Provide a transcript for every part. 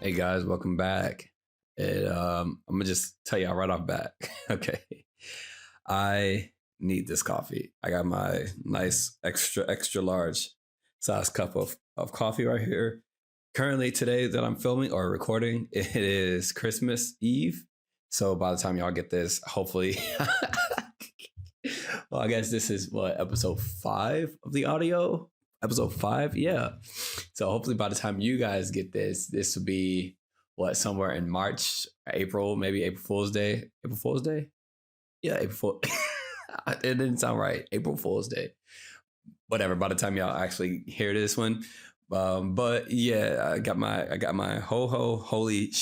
Hey guys, welcome back. I'm gonna just tell y'all right off bat. Okay, I need this coffee. I got my nice extra large size cup of coffee right here. Currently, today that I'm filming or recording, it is Christmas Eve. So by the time y'all get this, hopefully, well, I guess this is what episode 5 of the audio. Episode 5, yeah. So hopefully by the time you guys get this will be what, somewhere in March, April, maybe April Fool's Day. April Fool's Day? Yeah, April Fool. It didn't sound right. April Fool's Day. Whatever. By the time y'all actually hear this one, but yeah, I got my holy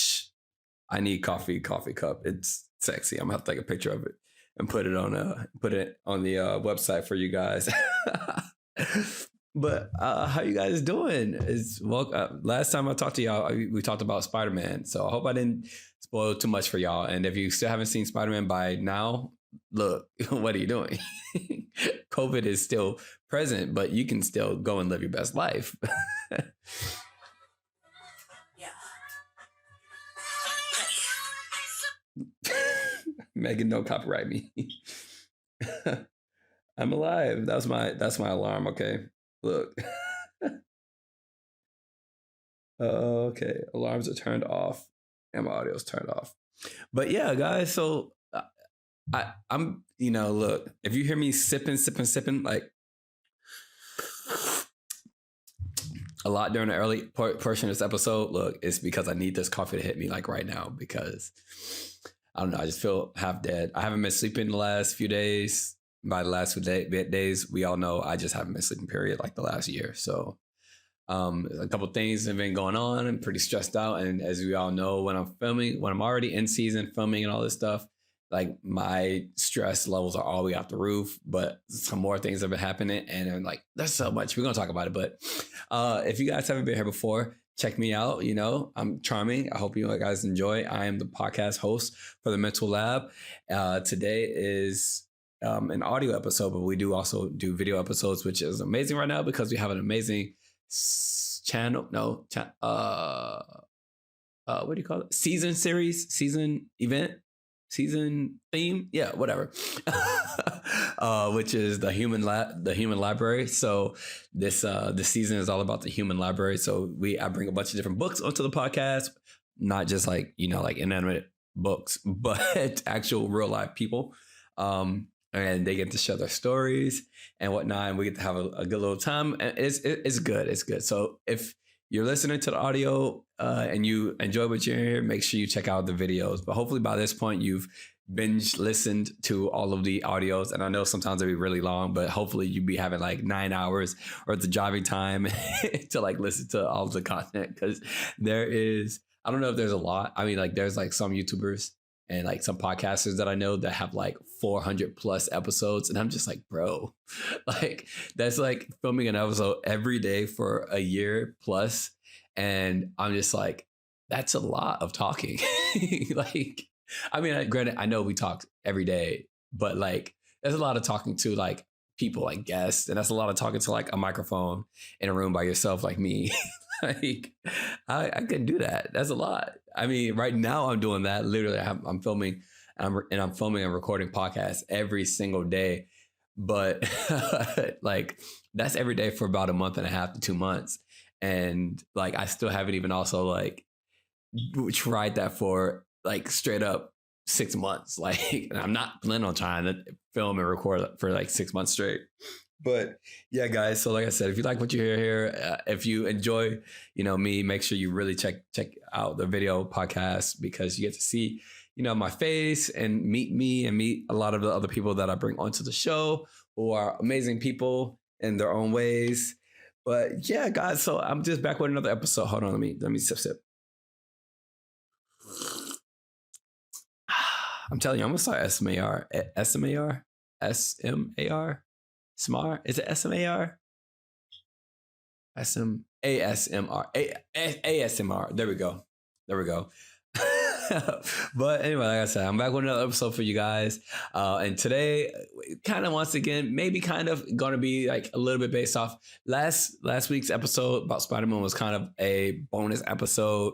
I need coffee cup. It's sexy. I'm gonna have to take a picture of it and put it on the website for you guys. But how you guys doing? Last time I talked to y'all, we talked about Spider-Man. So I hope I didn't spoil too much for y'all. And if you still haven't seen Spider-Man by now, look, what are you doing? COVID is still present, but you can still go and live your best life. Megan, don't copyright me. I'm alive. That's my alarm. Okay, look. Okay, alarms are turned off and my audio's turned off. But yeah, guys. So I'm look. If you hear me sipping, like a lot during the early portion of this episode, look, it's because I need this coffee to hit me like right now because I don't know. I just feel half dead. I haven't been sleeping the last few days. By the last few days, we all know I just haven't been sleeping, period, like the last year. So a couple things have been going on. I'm pretty stressed out. And as we all know, when I'm already in season filming and all this stuff, like my stress levels are all the way out the roof. But some more things have been happening. And I'm like, there's so much. We're going to talk about it. But if you guys haven't been here before, check me out. I'm charming. I hope you guys enjoy. I am the podcast host for the Mental Lab. Today is an audio episode, but we do also do video episodes, which is amazing right now because we have an amazing channel. What do you call it? Season event, season theme. Yeah, whatever. Which is the human library. So this season is all about the human library. So I bring a bunch of different books onto the podcast, not just like inanimate books, but actual real life people. And they get to share their stories and whatnot, and we get to have a good little time. And it's good. It's good. So if you're listening to the audio and you enjoy what you're hearing, make sure you check out the videos. But hopefully by this point, you've binge listened to all of the audios. And I know sometimes they'll be really long, but hopefully you'll be having like 9 hours or the driving time to like listen to all of the content. Because I don't know if there's a lot. I mean, like there's like some YouTubers and like some podcasters that I know that have like 400 plus episodes. And I'm just like, bro, like that's like filming an episode every day for a year plus. And I'm just like, that's a lot of talking. Like, I mean, granted, I know we talk every day, but like there's a lot of talking to like people, like guests. And that's a lot of talking to like a microphone in a room by yourself, like me. Like I couldn't do that. That's a lot. I mean, right now I'm doing that. Literally, I'm filming and I'm filming and recording podcasts every single day. But like that's every day for about a month and a half to 2 months. And like I still haven't even also like tried that for like straight up 6 months. Like I'm not planning on trying to film and record for like 6 months straight. But yeah, guys. So like I said, if you like what you hear here, if you enjoy, me, make sure you really check out the video podcast because you get to see, my face and meet me and meet a lot of the other people that I bring onto the show who are amazing people in their own ways. But yeah, guys. So I'm just back with another episode. Hold on, let me sip. I'm telling you, I'm gonna start SMAR. SMAR? Is it SMAR? ASMR. There we go. But anyway, like I said, I'm back with another episode for you guys. And today, kind of once again, maybe kind of going to be like a little bit based off last week's episode about Spider-Man was kind of a bonus episode,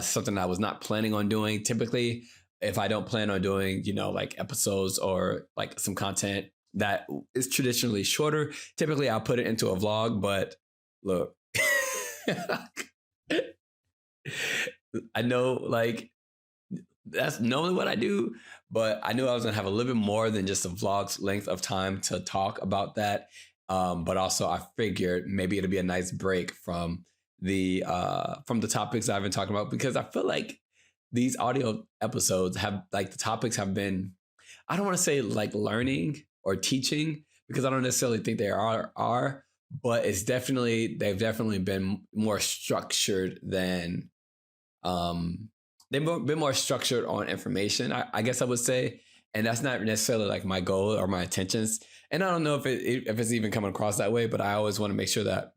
something I was not planning on doing. Typically, if I don't plan on doing, like episodes or like some content that is traditionally shorter, typically I'll put it into a vlog. But look, I know like that's normally what I do, but I knew I was gonna have a little bit more than just a vlog's length of time to talk about that. But also I figured maybe it'll be a nice break from the topics I've been talking about, because I feel like these audio episodes have like the topics have been, I don't want to say like learning or teaching, because I don't necessarily think they are, but they've definitely been more structured than they've been more structured on information, I guess I would say. And that's not necessarily like my goal or my intentions. And I don't know if it's even coming across that way, but I always want to make sure that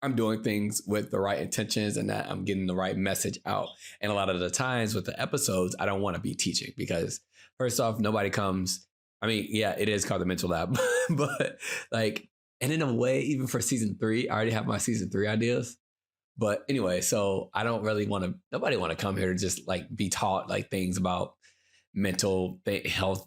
I'm doing things with the right intentions and that I'm getting the right message out. And a lot of the times with the episodes, I don't want to be teaching, because first off, nobody comes. I mean, yeah, it is called the mental lab, but like, and in a way, even for season 3, I already have my season 3 ideas. But anyway, so I don't really nobody want to come here to just like be taught like things about mental health,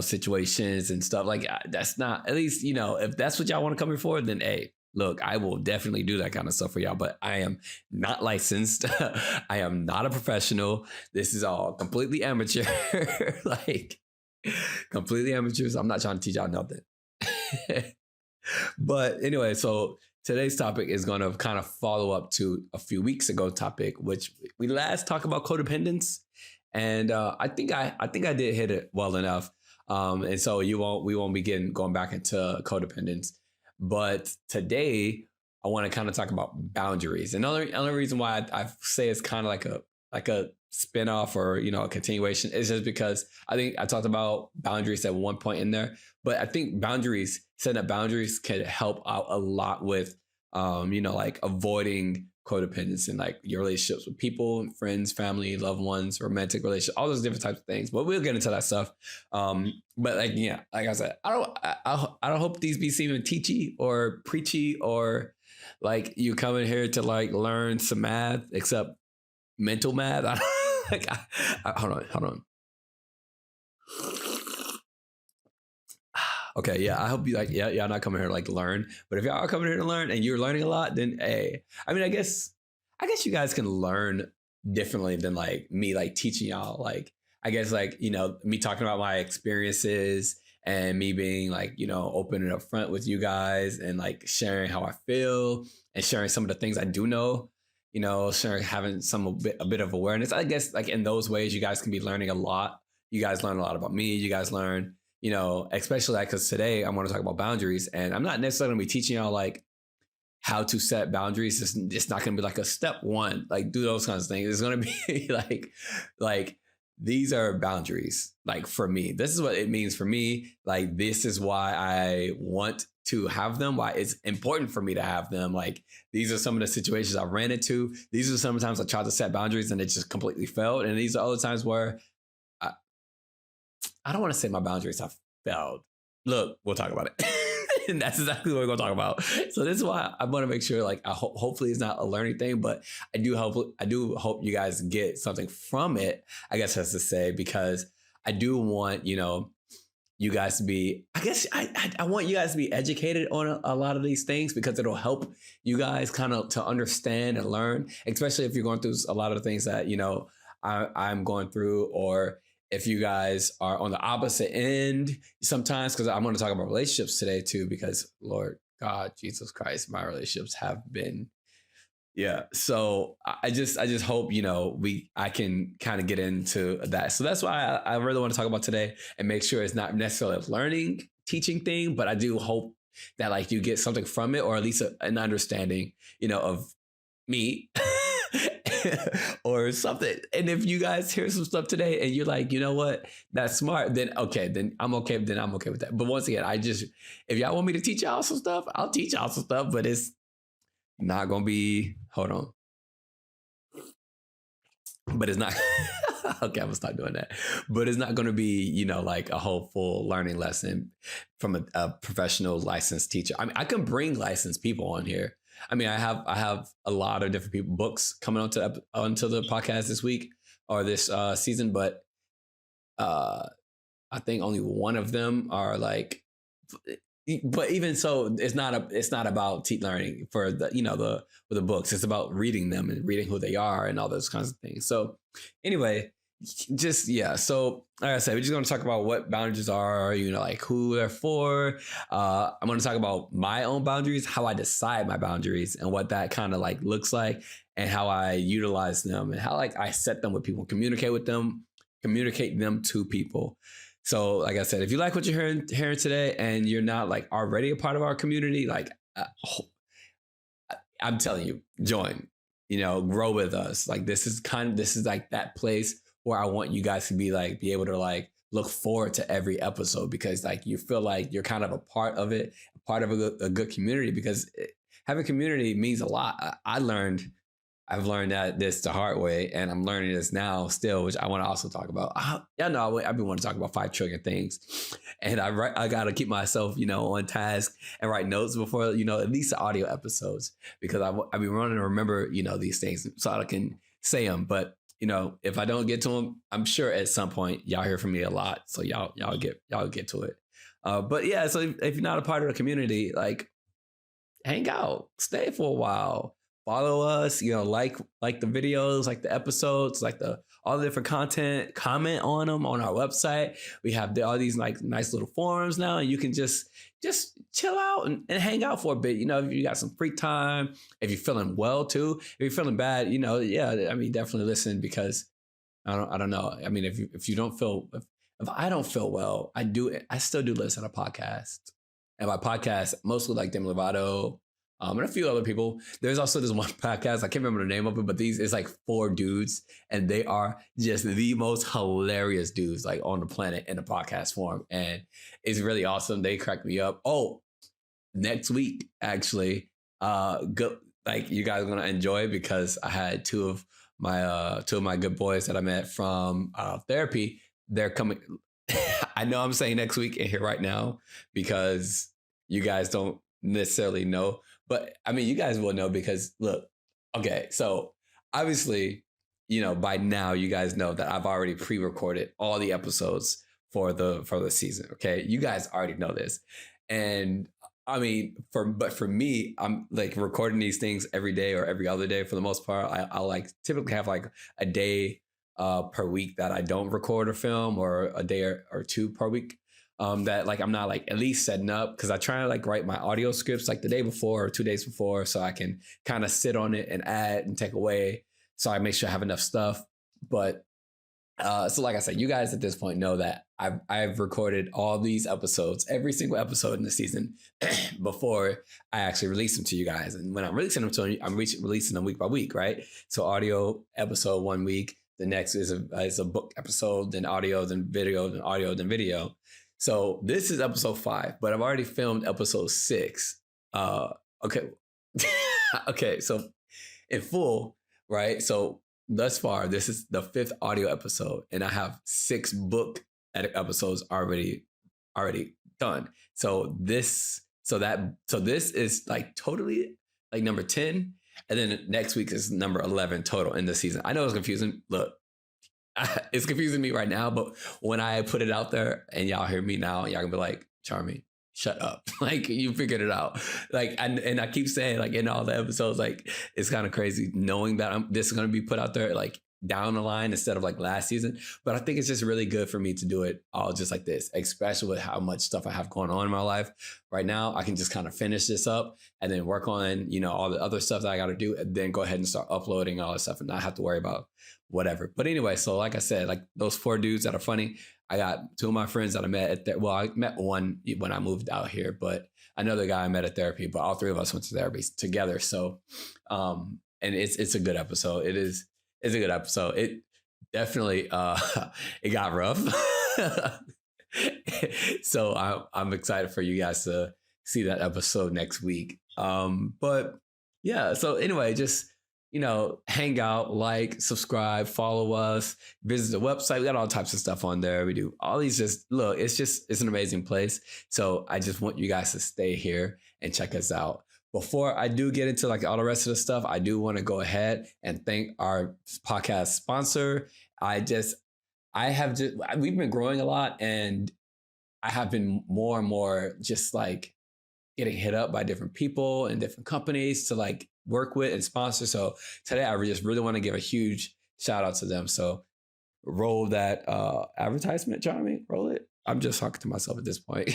situations and stuff. Like that's not, at least, if that's what y'all want to come here for, then hey, look, I will definitely do that kind of stuff for y'all, but I am not licensed. I am not a professional. This is all completely amateur, like completely amateur. So I'm not trying to teach y'all nothing. But anyway, so today's topic is going to kind of follow up to a few weeks ago topic, which we last talked about codependence. And I think I did hit it well enough. And so we won't be going back into codependence. But today I want to kind of talk about boundaries. And the only reason why I say it's kind of like a spinoff or a continuation is just because I think I talked about boundaries at one point in there. But I think setting up boundaries can help out a lot with like avoiding codependence and like your relationships with people, friends, family, loved ones, romantic relationships, all those different types of things. But we'll get into that stuff. But like, yeah, like I said, I don't hope these be seeming teachy or preachy or like you come in here to like learn some math, except mental math. Hold on. Okay, yeah, I hope you like, yeah, y'all not coming here to like learn. But if y'all are coming here to learn and you're learning a lot, then hey, I mean, I guess you guys can learn differently than like me like teaching y'all. Like, I guess like, me talking about my experiences and me being like, open and upfront with you guys and like sharing how I feel and sharing some of the things I do know, sharing, having a bit of awareness. I guess like in those ways, you guys can be learning a lot. You guys learn a lot about me. You guys learn, especially like, because today I want to talk about boundaries, and I'm not necessarily going to be teaching y'all like how to set boundaries. It's not going to be like a step one, like do those kinds of things. It's going to be like these are boundaries. Like for me, this is what it means for me. Like this is why I want to have them, why it's important for me to have them. Like these are some of the situations I've ran into. These are some of the times I tried to set boundaries and it just completely failed. And these are other times where I don't want to say my boundaries have failed. Look, we'll talk about it. And that's exactly what we're going to talk about. So this is why I want to make sure, like, hopefully it's not a learning thing, but I do hope you guys get something from it, I guess that's to say, because I do want, you guys to be, I guess I want you guys to be educated on a lot of these things, because it'll help you guys kind of to understand and learn, especially if you're going through a lot of the things that, I'm going through, or if you guys are on the opposite end sometimes, because I'm going to talk about relationships today too, because Lord God, Jesus Christ, my relationships have been, yeah. So I just hope, I can kind of get into that. So that's why I really want to talk about today and make sure it's not necessarily a learning, teaching thing, but I do hope that like you get something from it, or at least an understanding, of me. Or something. And if you guys hear some stuff today and you're like, you know what, that's smart, then okay, then I'm okay with that. But once again, if y'all want me to teach y'all some stuff, I'll teach y'all some stuff, but it's not gonna be, hold on, but it's not Okay, I'm gonna start doing that. But it's not gonna be, like a whole full learning lesson from a professional licensed teacher. I mean, I can bring licensed people on here. I mean, I have a lot of different people books coming onto the podcast this week or this season, but uh I think only one of them are like, but even so, it's not about learning for the books. It's about reading them and reading who they are and all those kinds of things. So anyway, just yeah. So like I said, we're just going to talk about what boundaries are, like who they're for. I'm going to talk about my own boundaries, how I decide my boundaries, and what that kind of like looks like, and how I utilize them, and how like I set them with people, communicate them to people. So, like I said, if you like what you're hearing today, and you're not like already a part of our community, like I'm telling you, join. Grow with us. Like this is like that place where I want you guys to be able to like look forward to every episode, because like you feel like you're kind of a part of it, a part of a good community, because having community means a lot. I've learned that this the hard way, and I'm learning this now still, which I want to also talk about. I've been wanting to talk about 5 trillion things, and I got to keep myself, on task and write notes before, at least the audio episodes, because I've been running to remember, these things so I can say them. But, if I don't get to them, I'm sure at some point y'all hear from me a lot. So y'all get to it. But yeah, so if you're not a part of the community, like hang out, stay for a while. Follow us, like the videos, like the episodes, like all the different content, comment on them on our website. We have all these like nice little forums now, and you can just chill out and hang out for a bit. If you got some free time, if you're feeling well too, if you're feeling bad, yeah, I mean, definitely listen, because I don't know. I mean, if you don't feel, if I don't feel well, I still do listen to podcasts. And by podcast, mostly like Demi Lovato, and a few other people. There's also this one podcast, I can't remember the name of it, but it's like 4 dudes, and they are just the most hilarious dudes like on the planet in the podcast form. And it's really awesome. They crack me up. Oh, next week, actually, good, like you guys are gonna enjoy it, because I had two of my good boys that I met from therapy. They're coming. I know I'm saying next week in here right now, because you guys don't necessarily know, but I mean, you guys will know, because look, okay, so obviously, by now you guys know that I've already pre-recorded all the episodes for the season. Okay, you guys already know this, and I mean, for me, I'm like recording these things every day or every other day for the most part. I like typically have like a day per week that I don't record or film, or a day or 2 per week. That like I'm not like at least setting up, because I try to like write my audio scripts like the day before or 2 days before, so I can kind of sit on it and add and take away, so I make sure I have enough stuff. But so like I said, you guys at this point know that I've recorded all these episodes, every single episode in the season, before I actually release them to you guys. And when I'm releasing them to you, I'm releasing them week by week, right? So audio episode 1 week, the next is a book episode, then audio, then video, then audio, then video. So this is episode 5, but I've already filmed episode 6. Okay. Okay. So in full, right? So thus far, this is the 5th audio episode, and I have 6 book episodes already done. So this is like totally like number 10. And then next week is number 11 total in the season. I know it's confusing. Look, it's confusing me right now, but when I put it out there and y'all hear me now, y'all gonna be like, Charmy, shut up. Like, you figured it out. Like, and I keep saying, like, in all the episodes, like, it's kind of crazy knowing that this is gonna be put out there like down the line instead of like last season. But I think it's just really good for me to do it all just like this, especially with how much stuff I have going on in my life right now. I can just kind of finish this up and then work on, all the other stuff that I got to do, and then go ahead and start uploading all this stuff and not have to worry about whatever. But anyway, so like I said, like those 4 dudes that are funny, I got 2 of my friends that I met I met one when I moved out here, but another guy I met at therapy, but all 3 of us went to therapy together. So, and it's a good episode. It's a good episode. It definitely, it got rough. So I'm excited for you guys to see that episode next week. But yeah, so anyway, just, hang out, like, subscribe, follow us, visit the website. We got all types of stuff on there. We do all these. Just look, it's an amazing place. So I just want you guys to stay here and check us out. Before I do get into like all the rest of the stuff, I do want to go ahead and thank our podcast sponsor. We've been growing a lot, and I have been more and more just like getting hit up by different people and different companies to like work with and sponsor. So today I just really want to give a huge shout out to them. So roll that advertisement, Jeremy. Roll it. I'm just talking to myself at this point.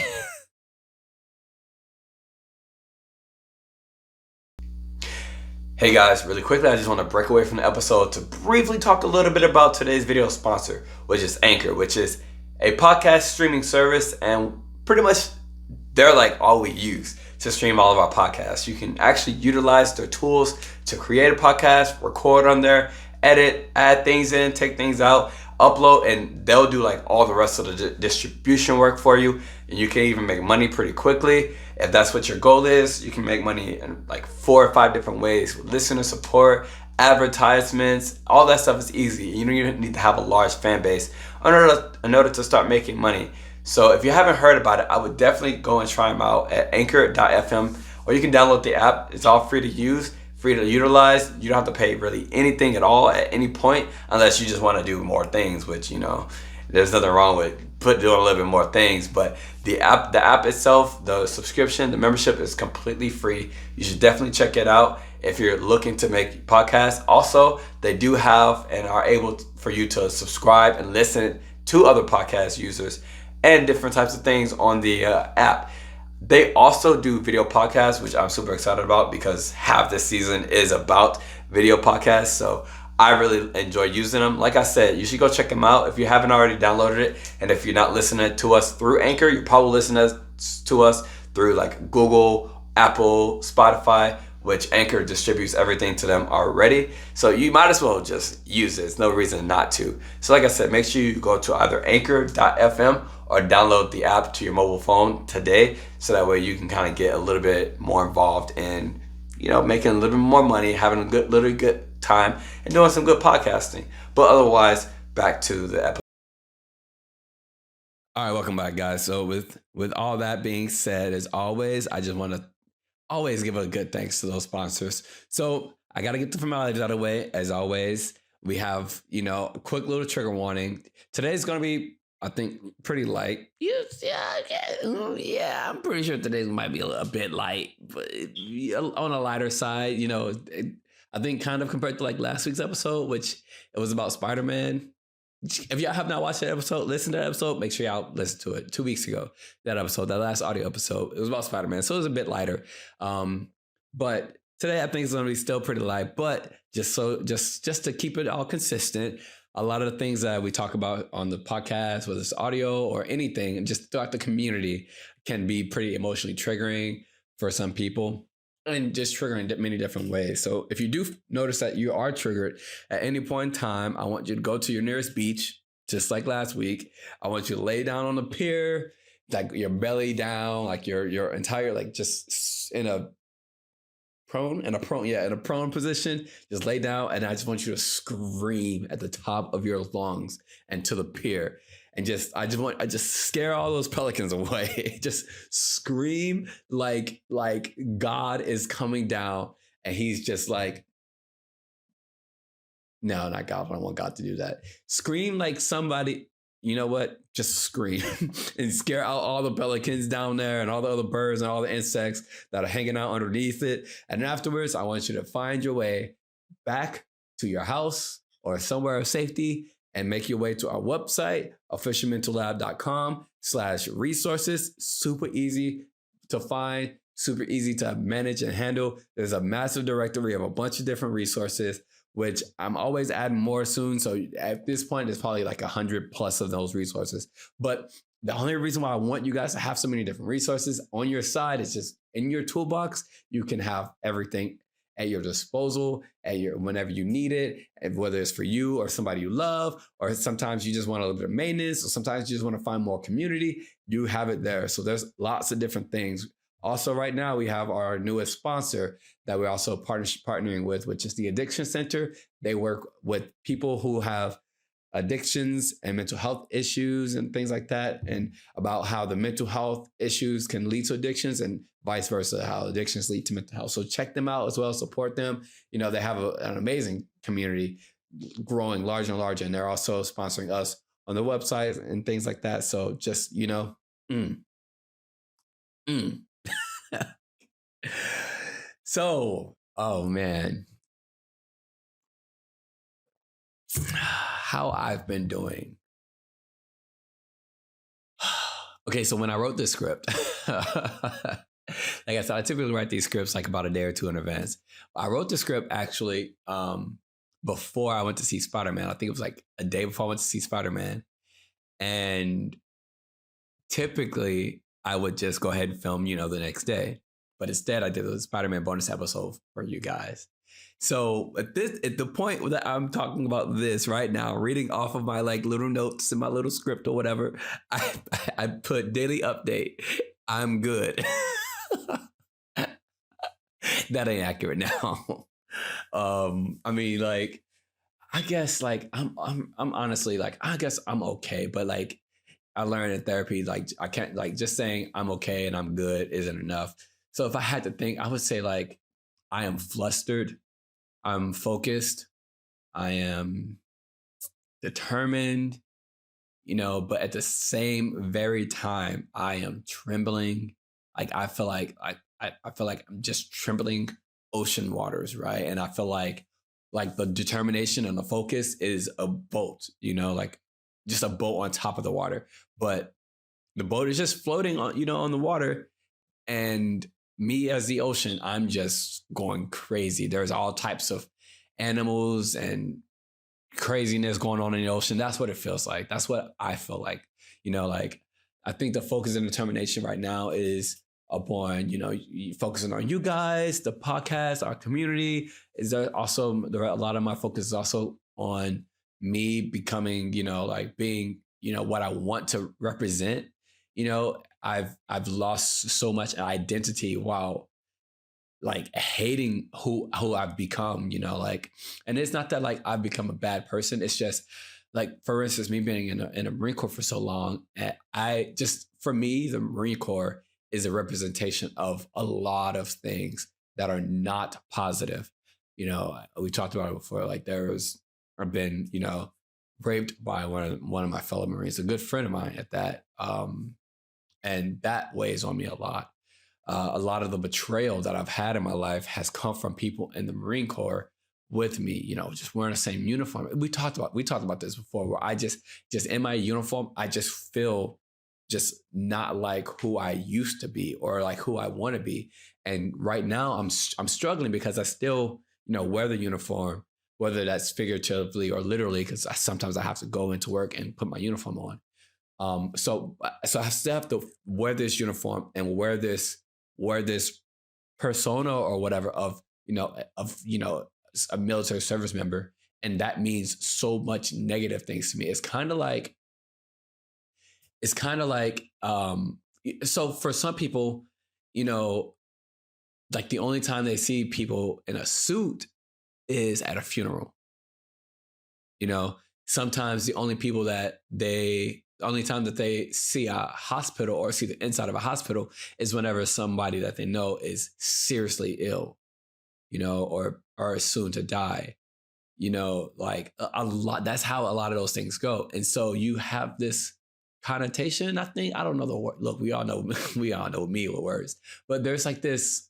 Hey guys, really quickly, I just want to break away from the episode to briefly talk a little bit about today's video sponsor, which is Anchor, which is a podcast streaming service, and pretty much they're like all we use to stream all of our podcasts. You can actually utilize their tools to create a podcast, record on there, edit, add things in, take things out, upload, and they'll do like all the rest of the distribution work for you. And you can even make money pretty quickly. If that's what your goal is, you can make money in like 4 or 5 different ways with listener support, advertisements, all that stuff is easy. You don't even need to have a large fan base in order to start making money. So if you haven't heard about it, I would definitely go and try them out at anchor.fm, or you can download the app. It's all free to use, free to utilize. You don't have to pay really anything at all at any point, unless you just want to do more things, which, there's nothing wrong with doing a little bit more things. But the app itself, the subscription, the membership is completely free. You should definitely check it out if you're looking to make podcasts. Also, they do have and are able for you to subscribe and listen to other podcast users and different types of things on the app. They also do video podcasts, which I'm super excited about because half this season is about video podcasts. So I really enjoy using them. Like I said, you should go check them out if you haven't already downloaded it. And if you're not listening to us through Anchor, you're probably listening to us through like Google, Apple, Spotify, which Anchor distributes everything to them already. So you might as well just use it. There's no reason not to. So like I said, make sure you go to either anchor.fm or download the app to your mobile phone today. So that way you can kind of get a little bit more involved in, making a little bit more money, having a good time, and doing some good podcasting. But otherwise, back to the episode. All right, welcome back, guys. So with all that being said, as always, I just want to always give a good thanks to those sponsors. So I got to get the formalities out of the way. As always, we have, a quick little trigger warning. Today's going to be, I think, pretty light. Yeah, I'm pretty sure today's might be a bit light, but on a lighter side, I think kind of compared to like last week's episode, which it was about Spider-Man. If y'all have not watched that episode, listen to that episode, make sure y'all listen to it. 2 weeks ago, that last audio episode, it was about Spider-Man. So it was a bit lighter. But today I think it's going to be still pretty light, but just to keep it all consistent, a lot of the things that we talk about on the podcast, whether it's audio or anything, and just throughout the community, can be pretty emotionally triggering for some people. And just triggering many different ways. So if you do notice that you are triggered at any point in time, I want you to go to your nearest beach, just like last week. I want you to lay down on the pier, like your belly down, like your entire, like just in a prone position. Just lay down, and I just want you to scream at the top of your lungs and to the pier. And I just scare all those pelicans away. Just scream like God is coming down, and he's just like, no, not God. I don't want God to do that. Scream like somebody, you know what? Just scream and scare out all the pelicans down there and all the other birds and all the insects that are hanging out underneath it. And afterwards, I want you to find your way back to your house or somewhere of safety and make your way to our website, officialmentallab.com/resources. Super easy to find, super easy to manage and handle. There's a massive directory of a bunch of different resources, which I'm always adding more soon. So at this point, there's probably like 100 plus of those resources. But the only reason why I want you guys to have so many different resources on your side is just in your toolbox, you can have everything at your disposal, whenever you need it, and whether it's for you or somebody you love, or sometimes you just want a little bit of maintenance, or sometimes you just want to find more community, you have it there. So there's lots of different things Also, right now we have our newest sponsor that we're also partnering with, which is the Addiction Center. They work with people who have addictions and mental health issues and things like that, and about how the mental health issues can lead to addictions and vice versa, how addictions lead to mental health. So check them out as well, support them. They have an amazing community growing larger and larger, and they're also sponsoring us on the website and things like that. So just, mm, mm. So, oh man, how I've been doing. Okay, so when I wrote this script, like I said, I typically write these scripts like about a day or two in advance. I wrote the script actually before I went to see Spider-Man. I think it was like a day before I went to see Spider-Man. And typically I would just go ahead and film, the next day. But instead I did a Spider-Man bonus episode for you guys. So at the point that I'm talking about this right now, reading off of my like little notes in my little script or whatever, I put daily update. I'm good. That ain't accurate now. I mean, like, I guess like I'm honestly like, I guess I'm okay, but like I learned in therapy, like I can't, like, just saying I'm okay and I'm good isn't enough. So if I had to think, I would say like I am flustered, I'm focused, I am determined, but at the same very time, I am trembling. Like I feel like I feel like I'm just trembling ocean waters, right? And I feel like the determination and the focus is a boat, like just a boat on top of the water. But the boat is just floating on, on the water. And me as the ocean, I'm just going crazy. There's all types of animals and craziness going on in the ocean. That's what it feels like. That's what I feel like. Like I think the focus and determination right now is upon, focusing on you guys, the podcast, our community. Is there also a lot of my focus is also on me becoming, like being, what I want to represent. I've lost so much identity while like hating who I've become, like, and it's not that like I've become a bad person. It's just like, for instance, me being in a Marine Corps for so long, for me, the Marine Corps is a representation of a lot of things that are not positive. We talked about it before. Like I've been, raped by one of my fellow Marines, a good friend of mine at that. And that weighs on me a lot. A lot of the betrayal that I've had in my life has come from people in the Marine Corps with me, just wearing the same uniform. We talked about this before, where I just in my uniform, I just feel just not like who I used to be or like who I want to be. And right now I'm struggling because I still, wear the uniform, whether that's figuratively or literally, because sometimes I have to go into work and put my uniform on. So I still have to wear this uniform and wear this persona or whatever of a military service member, and that means so much negative things to me. It's kind of like so for some people, like the only time they see people in a suit is at a funeral. Sometimes the only time that they see a hospital or see the inside of a hospital is whenever somebody that they know is seriously ill, or soon to die, like a lot. That's how a lot of those things go. And so you have this connotation. I don't know the word. Look, we all know me with words, but there's like this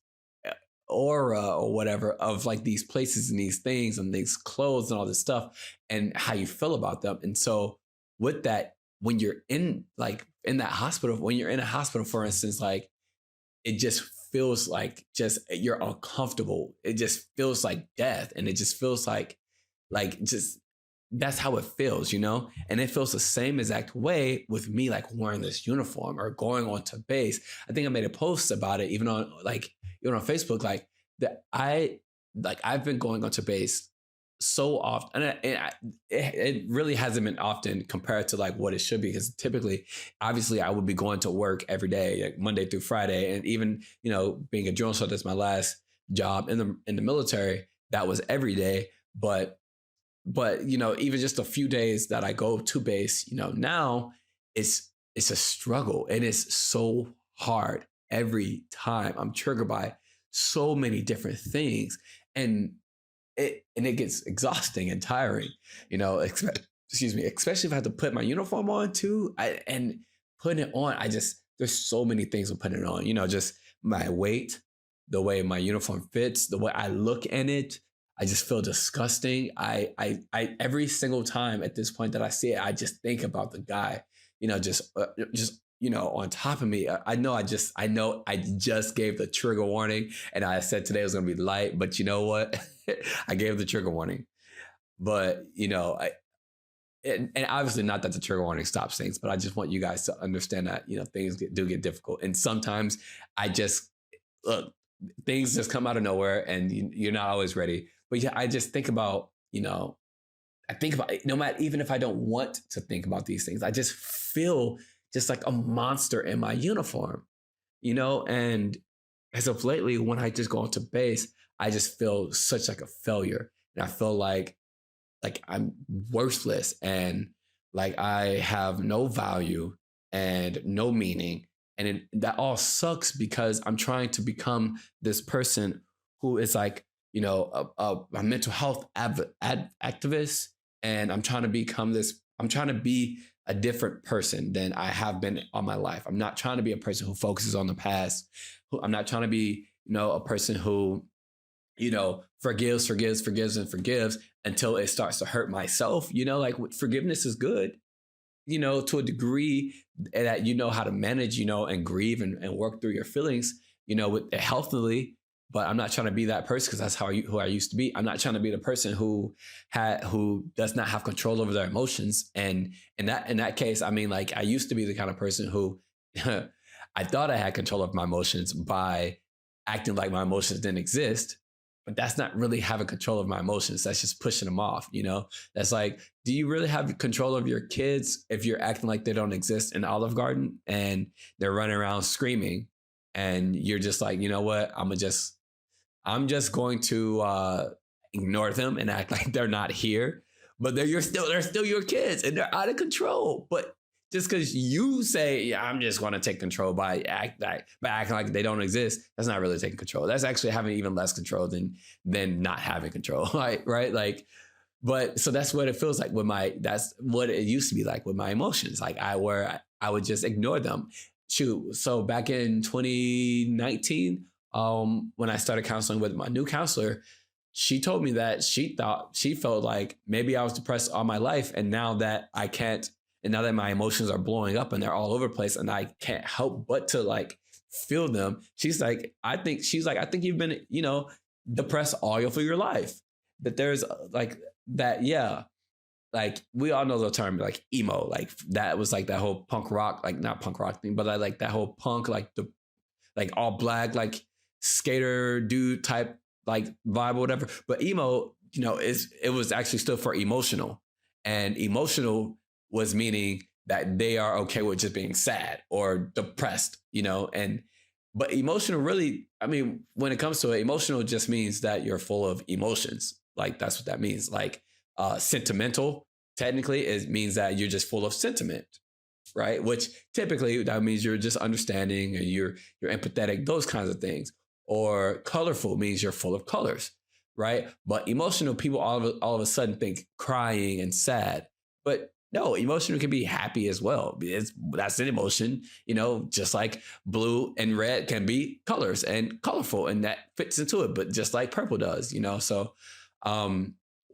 aura or whatever of like these places and these things and these clothes and all this stuff and how you feel about them. And so with that, when you're in that hospital, when you're in a hospital, for instance, like it just feels like you're uncomfortable. It just feels like death. And it just feels like just that's how it feels, and it feels the same exact way with me, like wearing this uniform or going onto base. I think I made a post about it, even on Facebook, like that I've been going onto base so often, it really hasn't been often compared to like what it should be. Because typically, obviously, I would be going to work every day, like Monday through Friday, and even being a drone instructor, that's my last job in the military. That was every day, but even just a few days that I go to base, now it's a struggle, and it's so hard every time. I'm triggered by so many different things, and it gets exhausting and tiring, excuse me, especially if I have to put my uniform on too. And putting it on, there's so many things with putting it on, just my weight, the way my uniform fits, the way I look in it. I just feel disgusting. I every single time at this point that I see it, I just think about the guy, just on top of me. I know I just gave the trigger warning, and I said today was going to be light, but you know what? I gave the trigger warning, but and obviously not that the trigger warning stops things, but I just want you guys to understand that things do get difficult, and sometimes I just look, things just come out of nowhere, and you're not always ready. But yeah, I just think about I think about it, no matter, even if I don't want to think about these things, I just feel just like a monster in my uniform, and as of lately, when I just go into base, I just feel such like a failure. And I feel like I'm worthless, and like I have no value and no meaning. And that all sucks because I'm trying to become this person who is like, a mental health activist. And I'm trying to become I'm trying to be a different person than I have been all my life. I'm not trying to be a person who focuses on the past. I'm not trying to be, a person who, forgives and forgives until it starts to hurt myself. Like forgiveness is good, to a degree that how to manage, and grieve and work through your feelings, with healthily. But I'm not trying to be that person because that's who I used to be. I'm not trying to be the person who does not have control over their emotions. And in that case, I mean, like I used to be the kind of person who I thought I had control of my emotions by acting like my emotions didn't exist. But that's not really having control of my emotions. That's just pushing them off. That's like, do you really have control of your kids if you're acting like they don't exist in Olive Garden and they're running around screaming, and you're just like, you know what? I'm just going to ignore them and act like they're not here. But they're still your kids, and they're out of control. But just because you say, yeah, I'm just going to take control by acting like they don't exist, that's not really taking control. That's actually having even less control than not having control, right? Like, but so that's what it feels like that's what it used to be like with my emotions. Like I would just ignore them. Shoot. So back in 2019, when I started counseling with my new counselor, she told me that she felt like maybe I was depressed all my life. And now that my emotions are blowing up and they're all over the place and I can't help but to like feel them. She's like, I think you've been, depressed all for your life. That there's like that. Yeah. Like we all know the term like emo, like that was like that whole punk rock, like not punk rock thing, but I like that whole punk, like the, like all black, like skater dude type, like vibe or whatever. But emo, it was actually stood for emotional, and emotional was meaning that they are okay with just being sad or depressed, but emotional really, I mean, when it comes to it, emotional just means that you're full of emotions. Like that's what that means. Like sentimental, technically, it means that you're just full of sentiment, right? Which typically that means you're just understanding and you're empathetic, those kinds of things. Or colorful means you're full of colors, right? But emotional, people all of a sudden think crying and sad. But no, emotional can be happy as well. That's an emotion, just like blue and red can be colors and colorful, and that fits into it, but just like purple does, So I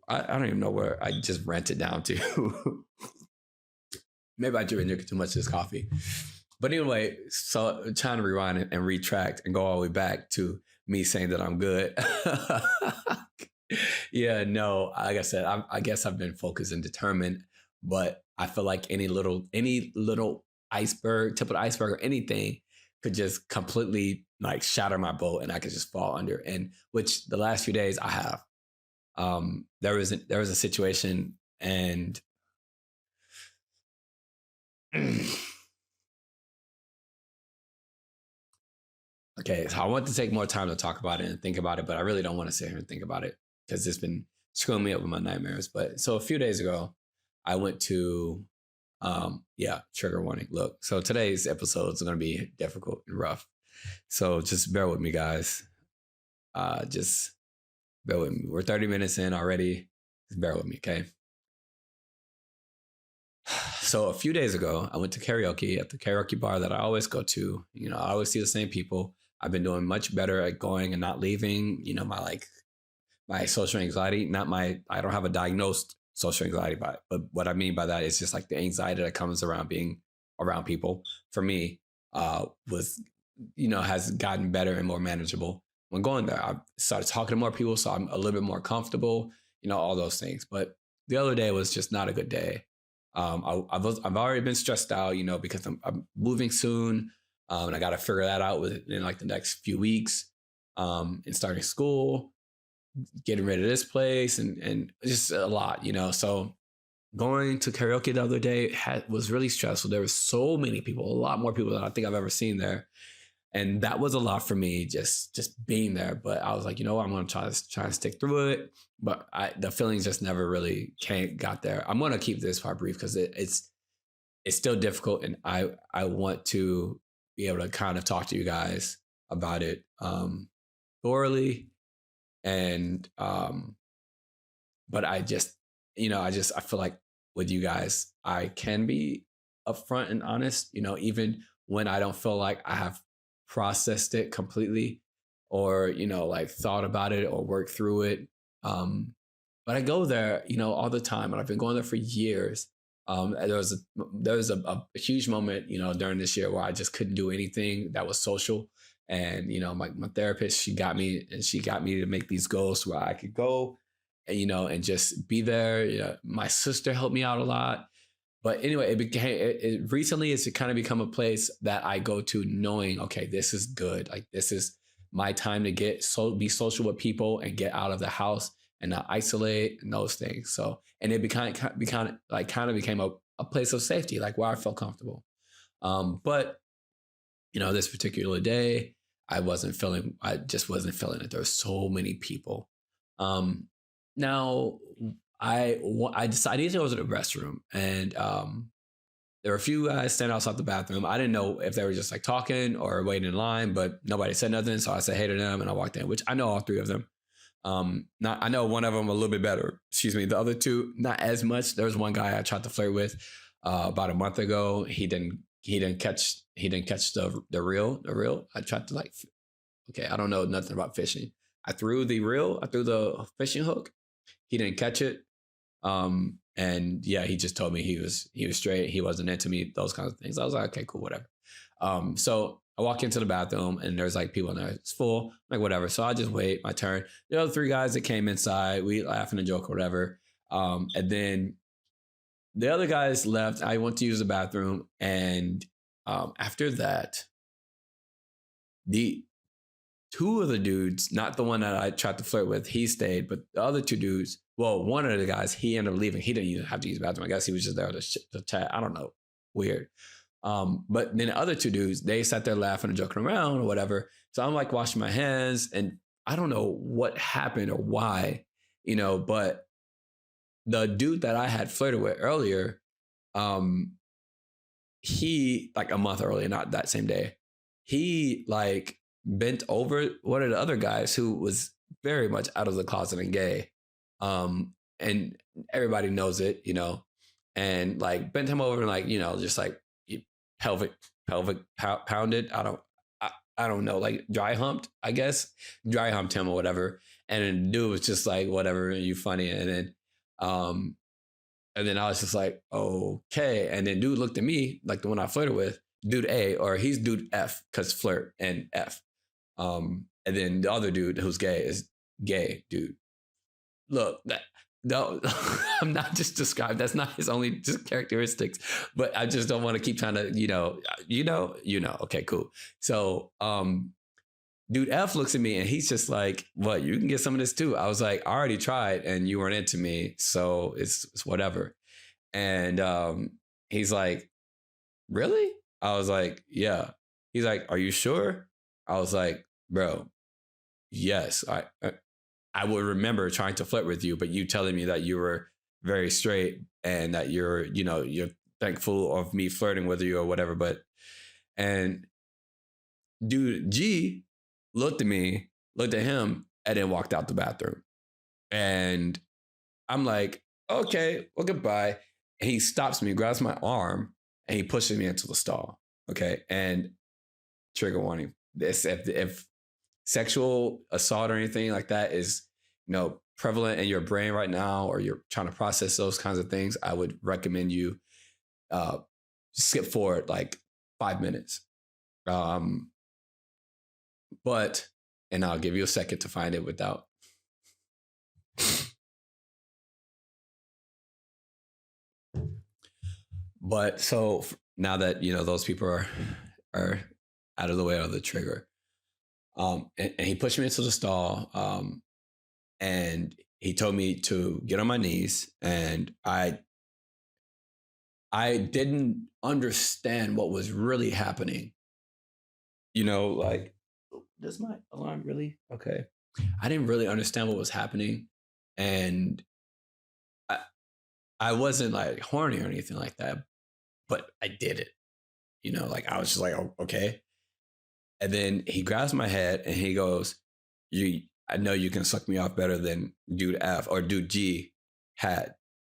don't even know where I just ranted down to. Maybe I drink too much of this coffee. But anyway, so trying to rewind and retract and go all the way back to me saying that I'm good. Yeah, no, like I said, I guess I've been focused and determined, but I feel like any little iceberg, tip of the iceberg or anything could just completely like shatter my boat and I could just fall under. And which the last few days I have. There was a situation, and okay, so I want to take more time to talk about it and think about it, but I really don't want to sit here and think about it because it's been screwing me up with my nightmares. But so a few days ago, I went to, yeah, trigger warning. Look, so today's episode is going to be difficult and rough. So just bear with me, guys. Just bear with me. We're 30 minutes in already. Just bear with me, okay? So a few days ago, I went to karaoke at the karaoke bar that I always go to. You know, I always see the same people. I've been doing much better at going and not leaving. You know, my social anxiety, not my, I don't have a diagnosed social anxiety, but what I mean by that is just like the anxiety that comes around being around people. For me, was, you know, has gotten better and more manageable when going there. I started talking to more people, so I'm a little bit more comfortable. You know, all those things. But the other day was just not a good day. I've already been stressed out, you know, because I'm moving soon, and I got to figure that out within like the next few weeks, and starting school, getting rid of this place, and just a lot, you know. So going to karaoke the other day was really stressful. There were so many people, a lot more people than I think I've ever seen there, and that was a lot for me, just being there. But I was like, you know what, I'm gonna try and stick through it. But the feelings just never really got there. I'm gonna keep this part brief because it's still difficult, and I want to be able to kind of talk to you guys about it thoroughly. And but I just, you know, I feel like with you guys, I can be upfront and honest, you know, even when I don't feel like I have processed it completely, or, you know, like thought about it or worked through it. But I go there, you know, all the time, and I've been going there for years. There was a huge moment, you know, during this year where I just couldn't do anything that was social. And, you know, my therapist, she got me to make these goals where I could go and, you know, and just be there. You know, my sister helped me out a lot. But anyway, it recently it's kind of become a place that I go to knowing, okay, this is good. Like, this is my time to be social with people and get out of the house and not isolate and those things. So, and it became a place of safety, like where I felt comfortable. But you know, this particular day, I just wasn't feeling it. There were so many people. Now I decided to go to the restroom, and there were a few guys standing outside the bathroom. I didn't know if they were just like talking or waiting in line, but nobody said nothing. So I said hey to them, and I walked in, which I know all three of them. I know one of them a little bit better. Excuse me. The other two, not as much. There was one guy I tried to flirt with about a month ago. He didn't catch the reel. I tried to like, okay, I don't know nothing about fishing. I threw the fishing hook. He didn't catch it. And yeah, he just told me he was straight. He wasn't into me, those kinds of things. I was like, okay, cool, whatever. So I walk into the bathroom, and there's like people in there. It's full, I'm like whatever. So I just wait my turn. The other three guys that came inside, we laughing and joke or whatever. And then the other guys left. I went to use the bathroom, and after that, the two of the dudes, not the one that I tried to flirt with, he stayed, but the other two dudes, well, one of the guys, he ended up leaving. He didn't even have to use the bathroom. I guess he was just there to chat. I don't know. Weird. But then the other two dudes, they sat there laughing and joking around or whatever. So I'm like washing my hands, and I don't know what happened or why, you know, but the dude that I had flirted with earlier, he, like a month earlier, not that same day, he like bent over one of the other guys who was very much out of the closet and gay. And everybody knows it, you know, and like bent him over and like, you know, just like pelvic pounded. I don't know, like dry humped him or whatever. And then dude was just like, whatever, you funny. And then I was just like, okay. And then dude looked at me, like the one I flirted with, dude A, or he's dude F, because flirt and F. And then the other dude who's gay is gay dude. Look, no, I'm not just described. That's not his only just characteristics, but I just don't want to keep trying to, you know. Okay, cool. So, dude F looks at me and he's just like, what, you can get some of this too. I was like, I already tried and you weren't into me, so it's whatever. And he's like, really? I was like, yeah. He's like, are you sure? I was like, bro, yes. I would remember trying to flirt with you, but you telling me that you were very straight and that you're thankful of me flirting with you or whatever. But and dude G looked at me, looked at him, and then walked out the bathroom. And I'm like, okay, well, goodbye. And he stops me, grabs my arm, and he pushes me into the stall. Okay. And trigger warning. This if sexual assault or anything like that is, prevalent in your brain right now, or you're trying to process those kinds of things, I would recommend you uh, skip forward like 5 minutes. Um, but, and I'll give you a second to find it without. But so now that those people are out of the way of the trigger, and he pushed me into the stall, and he told me to get on my knees, and I didn't understand what was really happening. Like, does my alarm really? Okay. I didn't really understand what was happening, and I wasn't like horny or anything like that, but I did it. Like I was just like, oh, okay. And then he grabs my head and he goes, I know you can suck me off better than dude F or dude G had.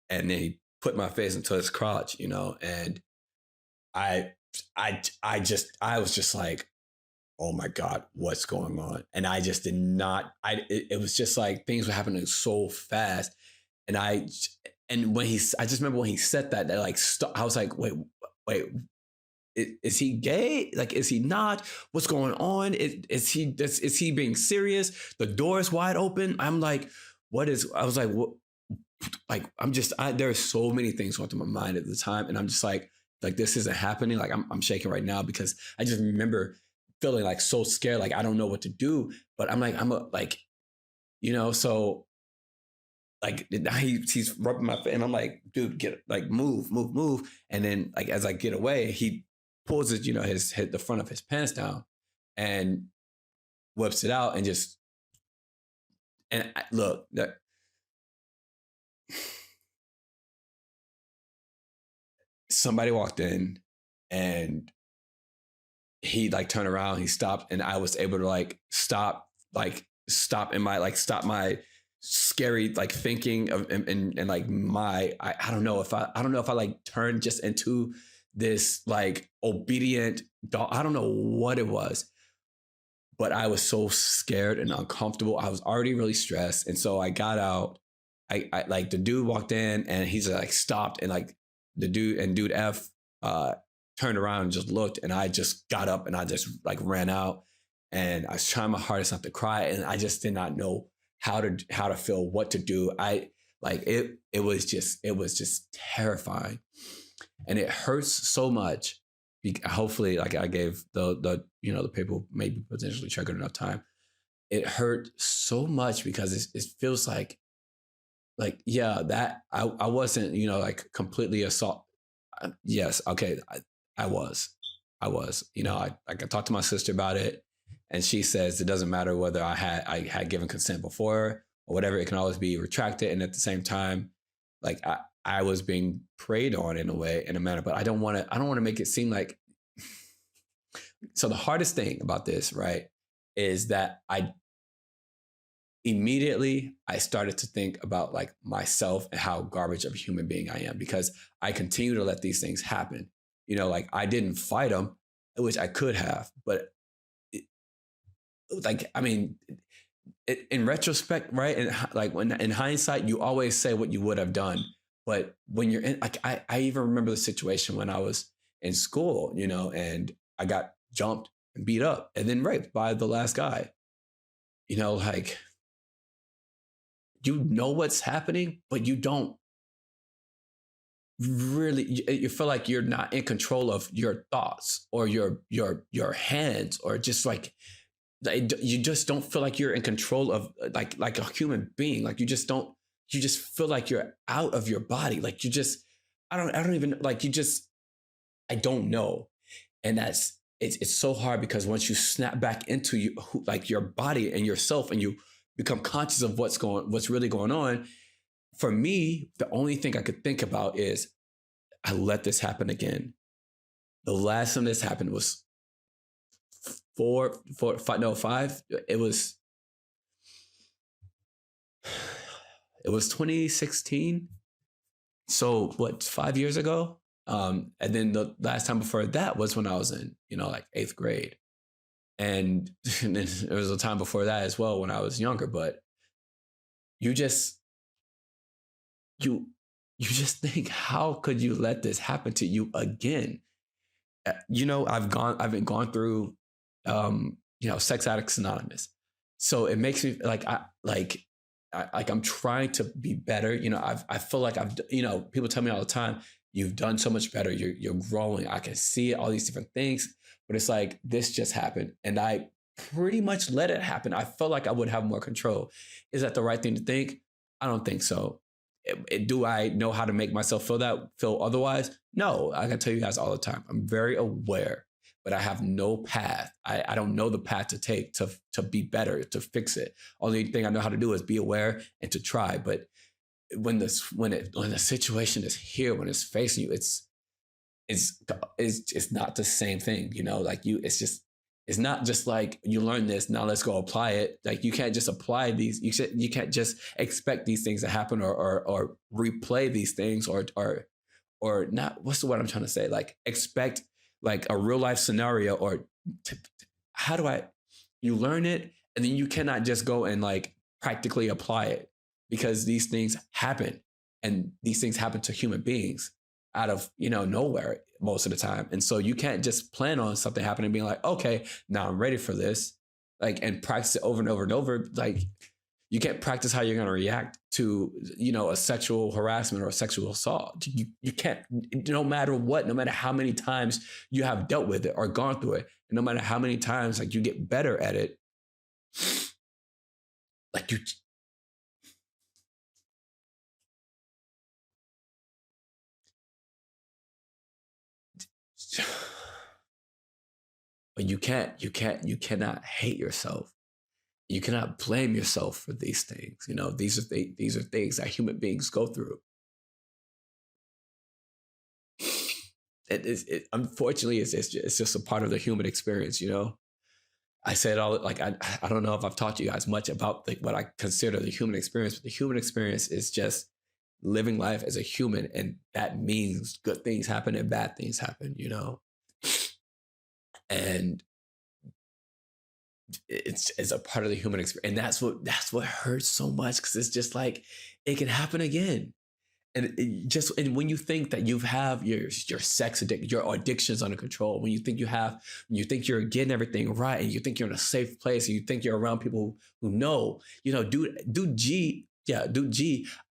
And then he put my face into his crotch, and I was just like, oh my God, what's going on? And I just did not, it was just like things were happening so fast. And I just remember when he said that like, I was like, wait, is he gay? Like, is he not? What's going on? Is he being serious? The door is wide open. I'm like, I was like, what? Like, there are so many things going through my mind at the time. And I'm just like this isn't happening. Like I'm shaking right now because I just remember feeling like so scared. Like, I don't know what to do, but I'm like, so like he's rubbing my face and I'm like, dude, get like, move. And then like, as I get away, he pulls the front of his pants down and whips it out and just, and look, that somebody walked in and he like turned around, he stopped, and I was able to stop my scary like thinking of and like I don't know if I like turned just into this like obedient dog. I don't know what it was, but I was so scared and uncomfortable. I was already really stressed, and so I got out. I like the dude walked in and he's like stopped, and like the dude F turned around and just looked, and I just got up and I just like ran out, and I was trying my hardest not to cry, and I just did not know how to feel, what to do. I like it was just terrifying, and it hurts so much. Hopefully, like I gave the people maybe potentially triggered enough time. It hurt so much because it feels like yeah, that I wasn't like completely assault. Yes, okay, I was. I talked to my sister about it, and she says it doesn't matter whether I had given consent before or whatever. It can always be retracted, and at the same time, like I was being preyed on in a manner. But I don't want to make it seem like. So the hardest thing about this, right, is that I immediately started to think about like myself and how garbage of a human being I am, because I continue to let these things happen. Like I didn't fight them, which I could have, but like, I mean, in retrospect, right? And like when in hindsight, you always say what you would have done. But when you're in, like, I even remember the situation when I was in school, and I got jumped and beat up and then raped by the last guy. Like, what's happening, but you don't really, you feel like you're not in control of your thoughts or your hands, or just like you just don't feel like you're in control of like a human being. Like you just feel like you're out of your body. Like you just, I don't even like you just, I don't know. And it's so hard because once you snap back into you, like your body and yourself, and you become conscious of what's really going on. For me, the only thing I could think about is I let this happen again. The last time this happened was 5. It was 2016. So what, 5 years ago? And then the last time before that was when I was in, like 8th grade. And then there was a time before that as well when I was younger. But you just think, how could you let this happen to you again? I've been gone through, Sex Addicts Anonymous. So it makes me I'm trying to be better. I feel like people tell me all the time, you've done so much better. You're growing. I can see all these different things, but it's like, this just happened. And I pretty much let it happen. I felt like I would have more control. Is that the right thing to think? I don't think so. Do I know how to make myself feel otherwise? No, I can tell you guys all the time. I'm very aware, but I have no path. I don't know the path to take to be better, to fix it. Only thing I know how to do is be aware and to try. But when the situation is here, when it's facing you, it's not the same thing. It's not just like, you learn this, now let's go apply it. Like, you can't just apply these. You can't just expect these things to happen or replay these things or not. What's the word I'm trying to say? Like, expect like a real life scenario, or you learn it, and then you cannot just go and like practically apply it, because these things happen, and these things happen to human beings out of nowhere most of the time. And so you can't just plan on something happening and being like, okay, now I'm ready for this, like, and practice it over and over and over. Like, you can't practice how you're going to react to a sexual harassment or a sexual assault. You can't, no matter what, no matter how many times you have dealt with it or gone through it, and no matter how many times like you get better at it, like but you cannot hate yourself. You cannot blame yourself for these things. These are things that human beings go through. Unfortunately, it's just a part of the human experience. I said all, like, I don't know if I've talked to you guys much about what I consider the human experience, but the human experience is just living life as a human, and that means good things happen and bad things happen. And it's a part of the human experience, and that's what hurts so much, because it's just like, it can happen again. And when you think that you have your sex addiction, your addictions under control, when you think you're getting everything right, and you think you're in a safe place, and you think you're around people who know, dude G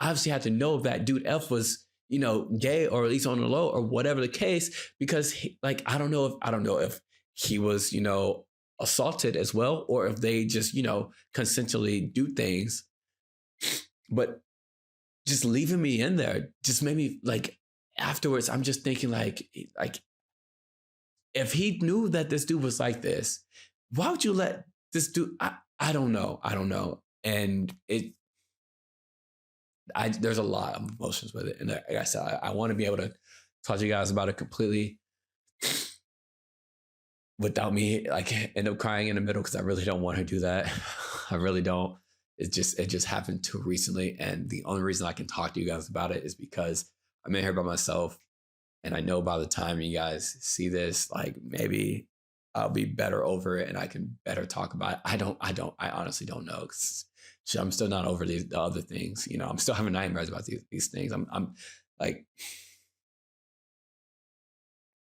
obviously had to know that dude F was gay, or at least on the low, or whatever the case, because I don't know if he was assaulted as well, or if they just consensually do things. But just leaving me in there just made me, like, afterwards, I'm just thinking like if he knew that this dude was like this, why would you let this dude? I don't know. And there's a lot of emotions with it, and like I said, I want to be able to talk to you guys about it completely without me like end up crying in the middle, because I really don't want to do that. I really don't. It just happened too recently, and the only reason I can talk to you guys about it is because I'm in here by myself, and I know by the time you guys see this, like, maybe I'll be better over it and I can better talk about it. I honestly don't know, because I'm still not over the other things. I'm still having nightmares about these things. I'm like,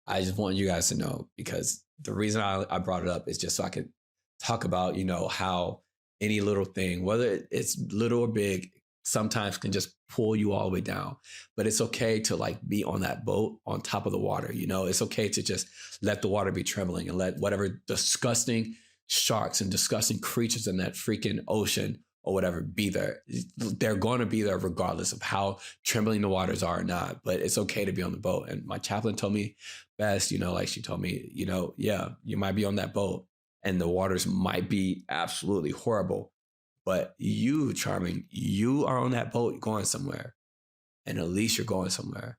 I just want you guys to know, because the reason I brought it up is just so I could talk about, how any little thing, whether it's little or big, sometimes can just pull you all the way down. But it's okay to like be on that boat on top of the water. It's okay to just let the water be trembling, and let whatever disgusting sharks and disgusting creatures in that freaking ocean or whatever be there. They're going to be there regardless of how trembling the waters are or not. But it's okay to be on the boat. And my chaplain told me best, like she told me, yeah, you might be on that boat and the waters might be absolutely horrible. But you, Charming, you are on that boat going somewhere. And at least you're going somewhere.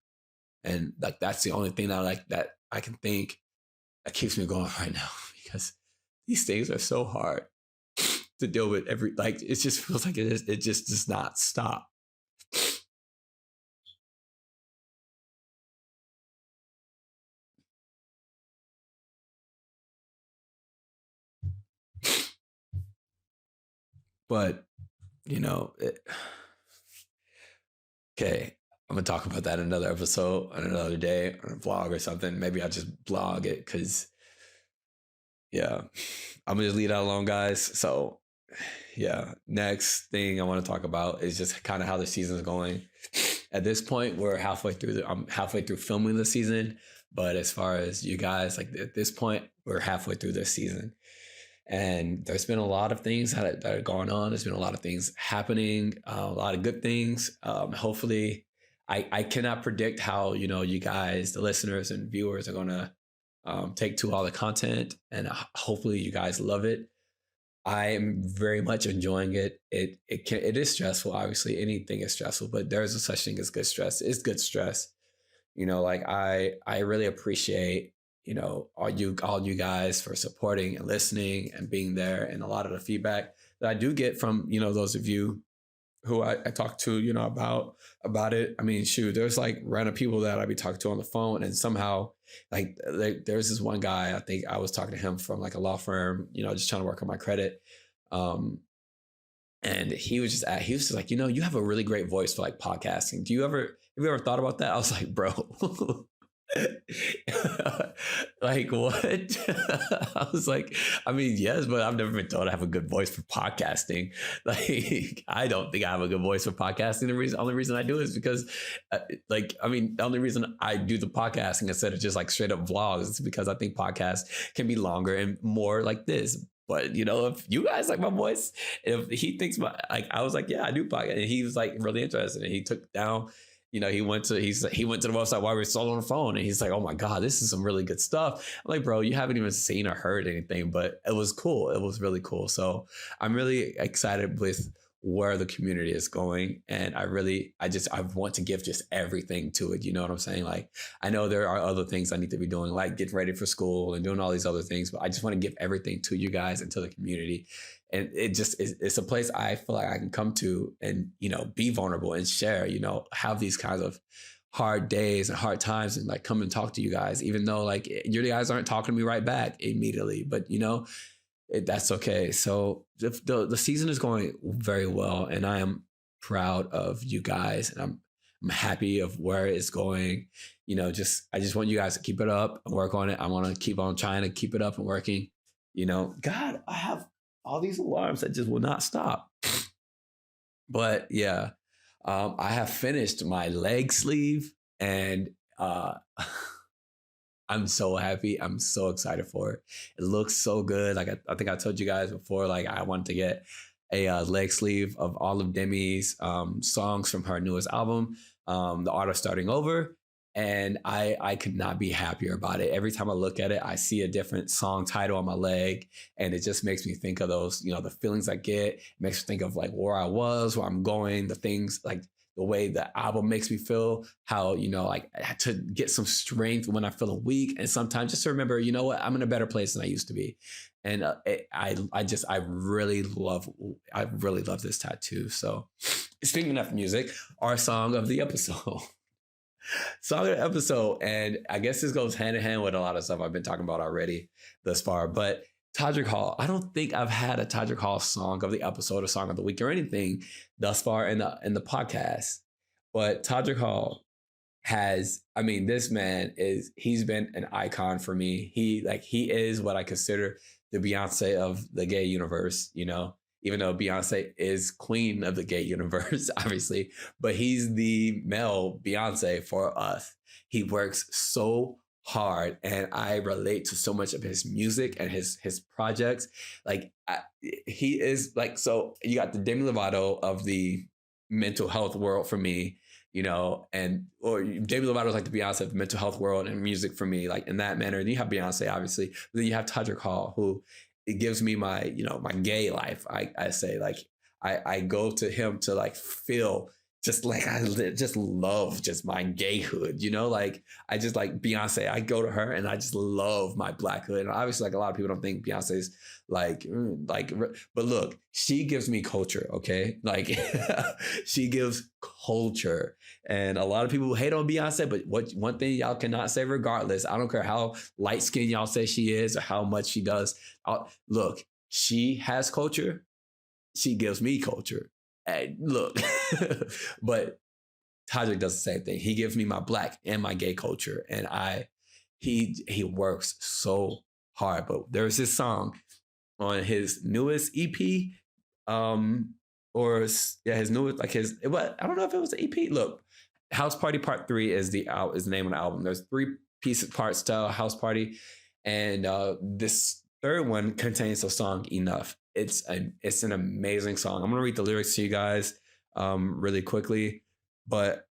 And like that's the only thing that I can think that keeps me going right now, because these things are so hard to deal with. It just feels like it just does not stop. But okay, I'm gonna talk about that in another episode, on another day, on a vlog or something. Maybe I'll just blog it, because yeah, I'm gonna just leave that alone, guys. So yeah, next thing I want to talk about is just kind of how the season is going. At this point, we're halfway through. I'm halfway through filming the season, but as far as you guys, like at this point, we're halfway through this season, and there's been a lot of things that are going on. There's been a lot of things happening, a lot of good things. Hopefully, I cannot predict how you guys, the listeners and viewers, are gonna take to all the content, and hopefully you guys love it. I am very much enjoying it. It is stressful. Obviously, anything is stressful, but there's a such thing as good stress. It's good stress. Like I really appreciate all you guys for supporting and listening and being there, and a lot of the feedback that I do get from those of you who I talk to about it. I mean, shoot, there's like random people that I be talking to on the phone, and somehow like there's this one guy, I think I was talking to him from like a law firm, just trying to work on my credit. And he was just like, you have a really great voice for like podcasting. Have you ever thought about that? I was like, bro, like what? I was like, I mean, yes, but I've never been told I have a good voice for podcasting. Like, I don't think I have a good voice for podcasting. The only reason I do it is because, the only reason I do the podcasting instead of just like straight up vlogs is because I think podcasts can be longer and more like this. But if you guys like my voice, if he thinks I was like, yeah, I do podcast, and he was like really interested, and he took down. He went to the website while we were still on the phone, and he's like, oh my God, this is some really good stuff. I'm like, bro, you haven't even seen or heard anything, but it was cool. It was really cool. So I'm really excited with where the community is going. And I want to give just everything to it. You know what I'm saying? Like, I know there are other things I need to be doing, like getting ready for school and doing all these other things, but I just want to give everything to you guys and to the community. And it's a place I feel like I can come to and, be vulnerable and share, have these kinds of hard days and hard times, and like come and talk to you guys, even though like you guys aren't talking to me right back immediately, but that's okay. So the season is going very well, and I am proud of you guys, and I'm happy of where it's going. I just want you guys to keep it up and work on it. I want to keep on trying to keep it up and working. God, I have all these alarms that just will not stop. But yeah, I have finished my leg sleeve, and I'm so happy. I'm so excited for it. It looks so good. Like I think I told you guys before, like I wanted to get a leg sleeve of all of Demi's songs from her newest album, The Art of Starting Over. And I could not be happier about it. Every time I look at it, I see a different song title on my leg, and it just makes me think of those, the feelings I get. It makes me think of like where I was, where I'm going, the things like the way the album makes me feel, how, like to get some strength when I feel weak. And sometimes just to remember, I'm in a better place than I used to be. And I really love this tattoo. So speaking of music, our song of the episode. Song of the episode, and I guess this goes hand in hand with a lot of stuff I've been talking about already thus far, but Todrick Hall. I don't think I've had a Todrick Hall song of the episode or song of the week or anything thus far in the podcast. But Todrick Hall this man he's been an icon for me. He is what I consider the Beyonce of the gay universe, even though Beyonce is queen of the gay universe, obviously, but he's the male Beyonce for us. He works so hard, and I relate to so much of his music and his projects. Like he is like, so you got the Demi Lovato of the mental health world for me, and or Demi Lovato is like the Beyonce of the mental health world and music for me, like in that manner. And you have Beyonce, obviously, but then you have Todrick Hall, who it gives me my my gay life. I say like I go to him to like feel just like I just love just my gayhood, like I just like Beyonce. I go to her and I just love my blackhood. And obviously, like a lot of people don't think Beyonce's like, but look, she gives me culture. Okay, like she gives culture, and a lot of people hate on Beyonce. But one thing y'all cannot say, regardless, I don't care how light skinned y'all say she is or how much she does. Look, she has culture. She gives me culture. Hey, look, but Todrick does the same thing. He gives me my black and my gay culture, and he works so hard. But there's this song on his newest EP, or yeah, his newest, like his what, I don't know if it was the EP. Look, House Party Part 3 is the name of the album. There's 3 parts to House Party, and this third one contains the song Enough. It's an amazing song. I'm gonna read the lyrics to you guys really quickly, but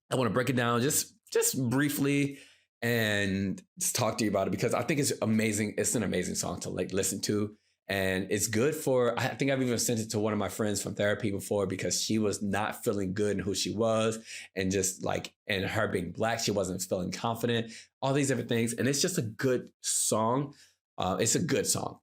I want to break it down just briefly and just talk to you about it because I think it's amazing. It's an amazing song to like listen to. And it's good for, I think I've even sent it to one of my friends from therapy before because she was not feeling good in who she was. And just like, and her being black, she wasn't feeling confident, all these different things. And it's just a good song. It's a good song.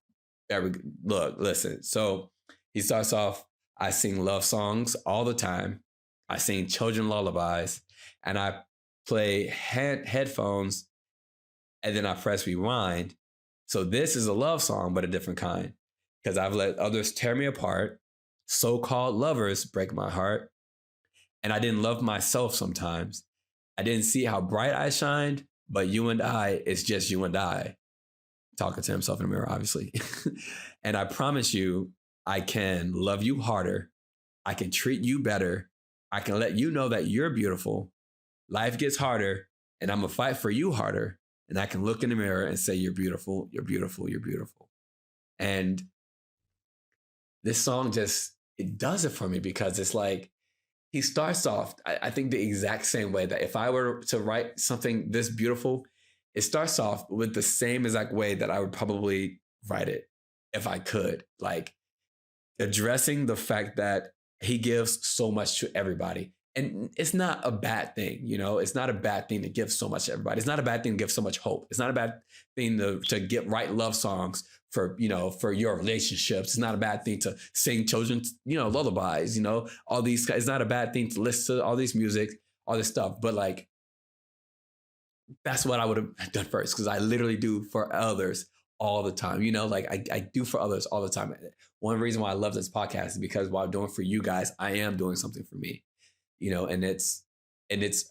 Look, listen. So he starts off, I sing love songs all the time. I sing children lullabies, and I play headphones, and then I press rewind. So this is a love song, but a different kind, because I've let others tear me apart. So-called lovers break my heart, and I didn't love myself sometimes. I didn't see how bright I shined, but you and I, it's just you and I. Talking to himself in the mirror, obviously. And I promise you, I can love you harder. I can treat you better. I can let you know that you're beautiful. Life gets harder, and I'm going to fight for you harder. And I can look in the mirror and say, you're beautiful, you're beautiful, you're beautiful. And this song just, it does it for me because it's like, he starts off, I think the exact same way that if I were to write something this beautiful, it starts off with the same exact way that I would probably write it if I could. Like addressing the fact that he gives so much to everybody. And it's not a bad thing, it's not a bad thing to give so much to everybody. It's not a bad thing to give so much hope. It's not a bad thing to write love songs for, for your relationships. It's not a bad thing to sing children's, lullabies, all these, it's not a bad thing to listen to all these music, all this stuff. But like, that's what I would have done first because I literally do for others all the time. Like I do for others all the time. One reason why I love this podcast is because while I'm doing for you guys, I am doing something for me, and it's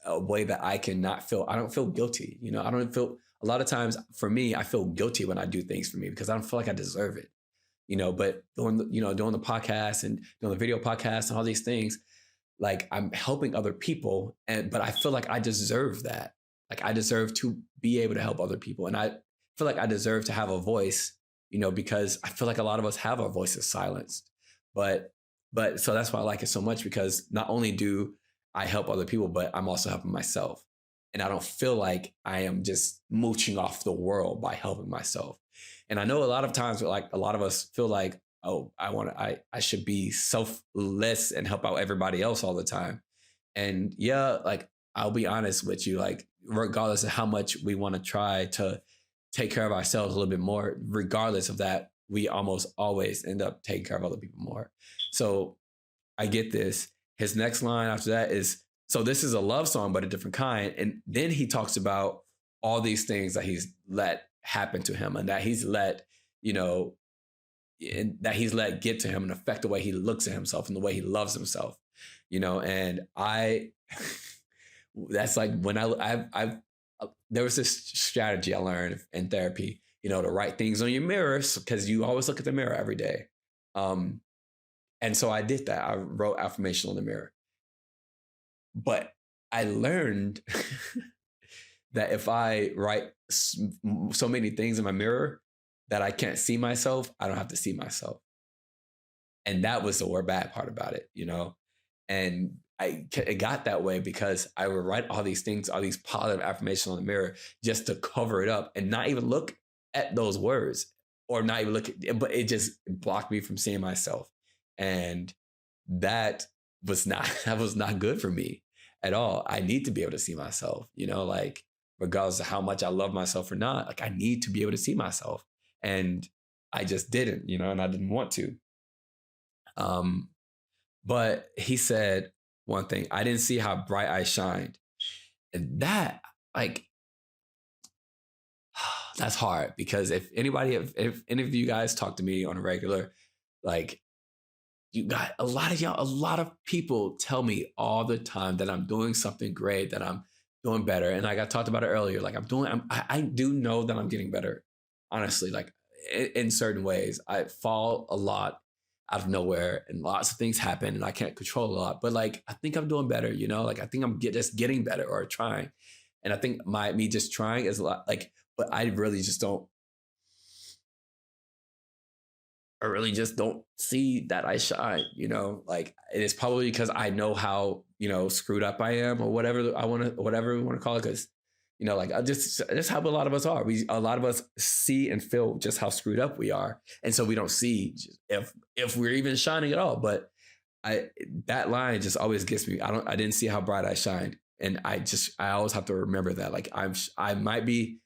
a way that I don't feel guilty. I don't feel, a lot of times for me, I feel guilty when I do things for me because I don't feel like I deserve it, but doing the podcast and doing the video podcast and all these things, like I'm helping other people, but I feel like I deserve that. Like I deserve to be able to help other people. And I feel like I deserve to have a voice, because I feel like a lot of us have our voices silenced. But so that's why I like it so much because not only do I help other people, but I'm also helping myself. And I don't feel like I am just mooching off the world by helping myself. And I know a lot of times, like a lot of us feel like, oh, I should be selfless and help out everybody else all the time. And yeah, like I'll be honest with you, like regardless of how much we want to try to take care of ourselves a little bit more, regardless of that, we almost always end up taking care of other people more. So I get this. His next line after that is, so this is a love song, but a different kind. And then he talks about all these things that he's let happen to him and that he's let, that he's let get to him and affect the way he looks at himself and the way he loves himself, and that's like when I there was this strategy I learned in therapy, to write things on your mirrors because you always look at the mirror every day. And so I did that. I wrote affirmation on the mirror. But I learned that if I write so many things in my mirror that I can't see myself, I don't have to see myself. And that was the bad part about it, you know? And it got that way because I would write all these things, all these positive affirmations on the mirror just to cover it up and not even look at those words or not even look at it, but it just blocked me from seeing myself. And that that was not good for me at all. I need to be able to see myself, you know, like regardless of how much I love myself or not, like I need to be able to see myself. And I just didn't, you know, and I didn't want to. Um, but he said one thing, I didn't see how bright I shined. And that, like, that's hard because if any of you guys talk to me on a regular, like, you got a lot of y'all, a lot of people tell me all the time that I'm doing something great, that I'm doing better. And like I talked about it earlier, like I do know that I'm getting better, honestly, like in certain ways. I fall a lot out of nowhere and lots of things happen and I can't control a lot, but like, I think I'm doing better, you know, like I think I'm just getting better or trying. And I think me just trying is a lot like, but I really just don't see that I shine, you know, like it is probably because I know how, you know, screwed up I am or whatever we want to call it. Cause, you know, like just how a lot of us are. A lot of us see and feel just how screwed up we are. And so we don't see if we're even shining at all. But that line just always gets me. I didn't see how bright I shined. And I always have to remember that. Like I might be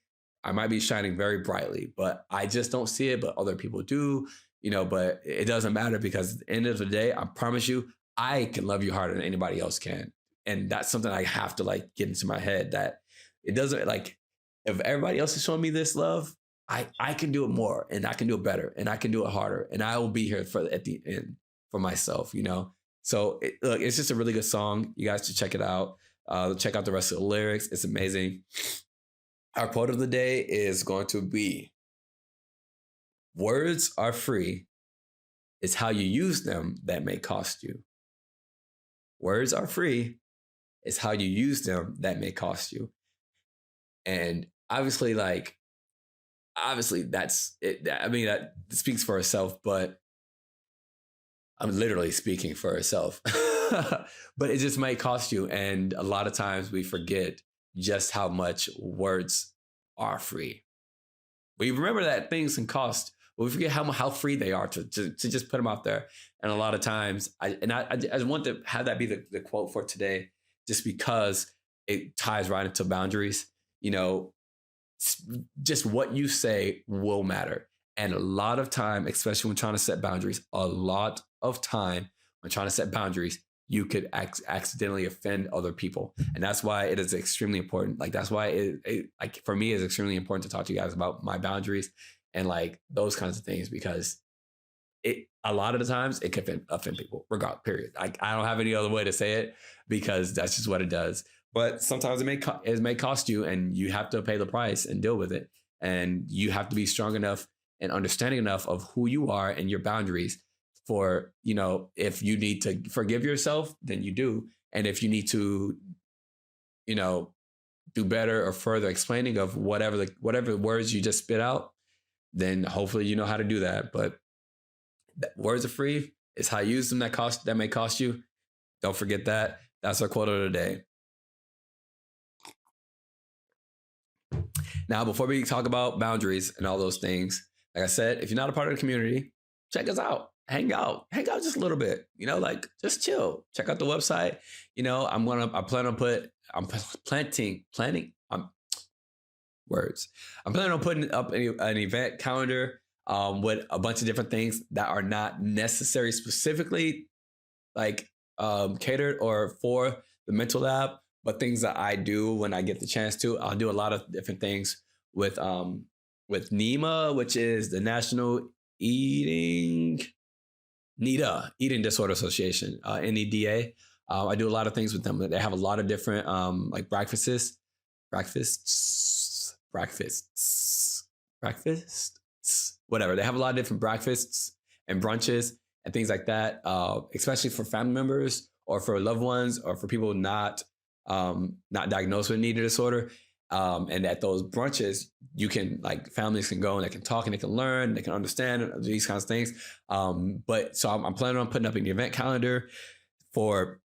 shining very brightly, but I just don't see it, but other people do, you know, but it doesn't matter because at the end of the day, I promise you, I can love you harder than anybody else can. And that's something I have to like get into my head that it doesn't like, if everybody else is showing me this love, I can do it more and I can do it better and I can do it harder. And I will be here at the end for myself, you know? So look, it's just a really good song. You guys should check it out. Check out the rest of the lyrics. It's amazing. Our quote of the day is going to be, words are free. It's how you use them that may cost you. Words are free. It's how you use them that may cost you. And obviously that's it. I mean, that speaks for itself, but I'm literally speaking for itself. But it just might cost you. And a lot of times we forget just how much words are free. We remember that things can cost, but we forget how free they are to just put them out there. And a lot of times, I want to have that be the quote for today, just because it ties right into boundaries. You know, just what you say will matter. And a lot of time, especially when trying to set boundaries, you could accidentally offend other people. And that's why it is extremely important. Like, that's why like for me, it's extremely important to talk to you guys about my boundaries and like those kinds of things, because a lot of the times it can offend people, regardless, period. I don't have any other way to say it because that's just what it does. But sometimes it may cost you, and you have to pay the price and deal with it. And you have to be strong enough and understanding enough of who you are and your boundaries for, you know, if you need to forgive yourself, then you do. And if you need to, you know, do better or further explaining of whatever words you just spit out, then hopefully you know how to do that. But words are free. It's how you use them that may cost you. Don't forget that. That's our quote of the day. Now, before we talk about boundaries and all those things, like I said, if you're not a part of the community, check us out. Hang out just a little bit, you know, like just chill. Check out the website. You know, I'm planning on putting up an event calendar with a bunch of different things that are not necessary specifically like catered or for the mental lab, but things that I do when I get the chance to. I'll do a lot of different things with NEMA, which is the National Eating Disorder Association, NEDA. I do a lot of things with them. They have a lot of different like breakfasts, whatever. They have a lot of different breakfasts and brunches and things like that, especially for family members or for loved ones or for people not diagnosed with an eating disorder. And at those brunches, you can like families can go and they can talk and they can learn, they can understand these kinds of things. But so I'm planning on putting up an event calendar for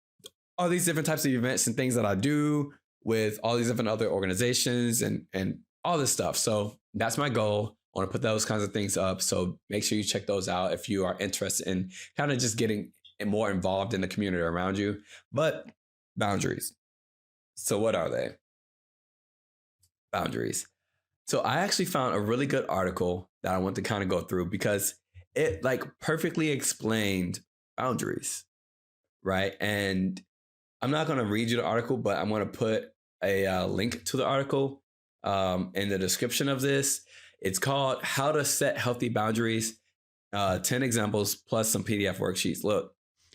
all these different types of events and things that I do with all these different other organizations and all this stuff. So that's my goal. I want to put those kinds of things up. So make sure you check those out if you are interested in kind of just getting more involved in the community around you. But boundaries. So what are they? Boundaries. So I actually found a really good article that I want to kind of go through because it like perfectly explained boundaries, right? And I'm not going to read you the article, but I'm going to put a link to the article in the description of this. It's called How to Set Healthy Boundaries, 10 examples plus some PDF worksheets. Look,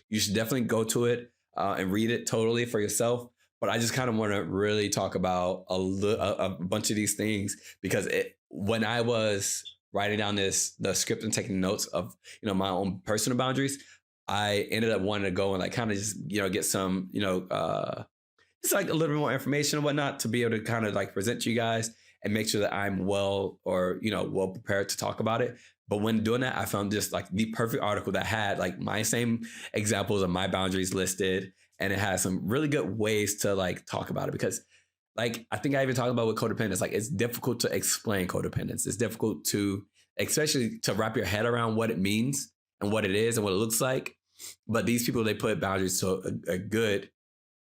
you should definitely go to it and read it totally for yourself. But I just kind of want to really talk about a bunch of these things because when I was writing down the script and taking notes of my own personal boundaries, I ended up wanting to go and like kind of just get some just like a little bit more information and whatnot to be able to kind of like present to you guys and make sure that I'm well prepared to talk about it. But when doing that, I found just like the perfect article that had like my same examples of my boundaries listed. And it has some really good ways to like talk about it because like, I think I even talked about with codependence, like it's difficult to explain codependence. It's difficult to, especially to wrap your head around what it means and what it is and what it looks like. But these people, they put boundaries to a good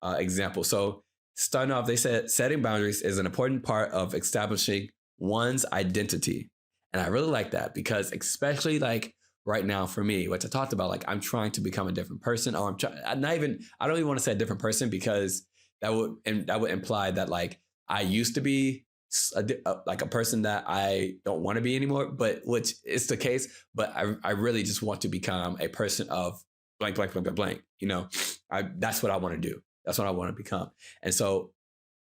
example. So starting off, they said setting boundaries is an important part of establishing one's identity. And I really like that because especially like right now for me, which I talked about, like I'm trying to become a different person, or I don't even want to say a different person because that would imply that like I used to be like a person that I don't want to be anymore, but which is the case. But I really just want to become a person of blank, blank, blank, blank, blank. That's what I want to do. That's what I want to become. And so,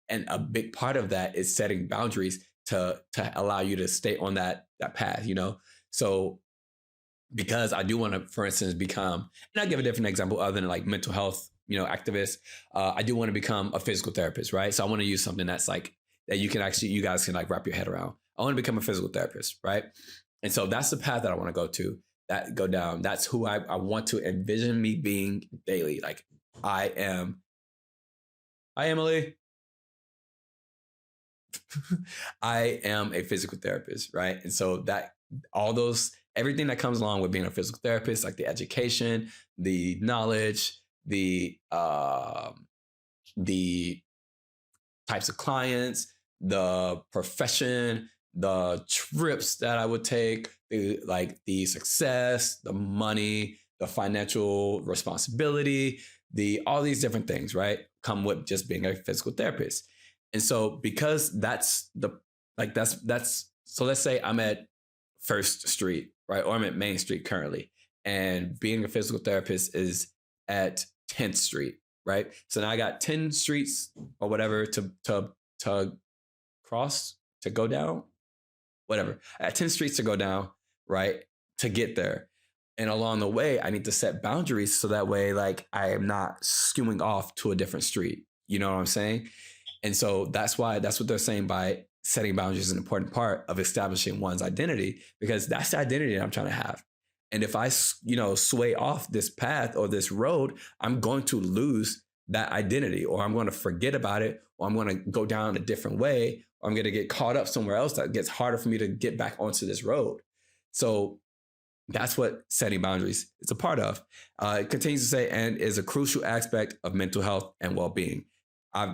and a big part of that is setting boundaries to allow you to stay on that path. So because I do want to, for instance, become, and I'll give a different example other than like mental health, activist. I do want to become a physical therapist, right? So I want to use something that's like, that you guys can like wrap your head around. I want to become a physical therapist, right? And so that's the path that I want to go down. That's who I want to envision me being daily. Like I am. Hi, Emily. I am a physical therapist, right? And so that everything that comes along with being a physical therapist, like the education, the knowledge, the types of clients, the profession, the trips that I would take, the success, the money, the financial responsibility, all these different things, right, come with just being a physical therapist. And so because so let's say I'm at First Street, right? Or I'm at Main Street currently. And being a physical therapist is at 10th Street, right? So now I got 10 streets or whatever to cross, to go down, whatever. I got 10 streets to go down, right? To get there. And along the way, I need to set boundaries so that way, like, I am not skewing off to a different street. You know what I'm saying? And so that's what they're saying by setting boundaries is an important part of establishing one's identity, because that's the identity that I'm trying to have. And if I, sway off this path or this road, I'm going to lose that identity, or I'm going to forget about it, or I'm going to go down a different way, or I'm going to get caught up somewhere else that gets harder for me to get back onto this road. So that's what setting boundaries is a part of. It continues to say, and is a crucial aspect of mental health and well-being.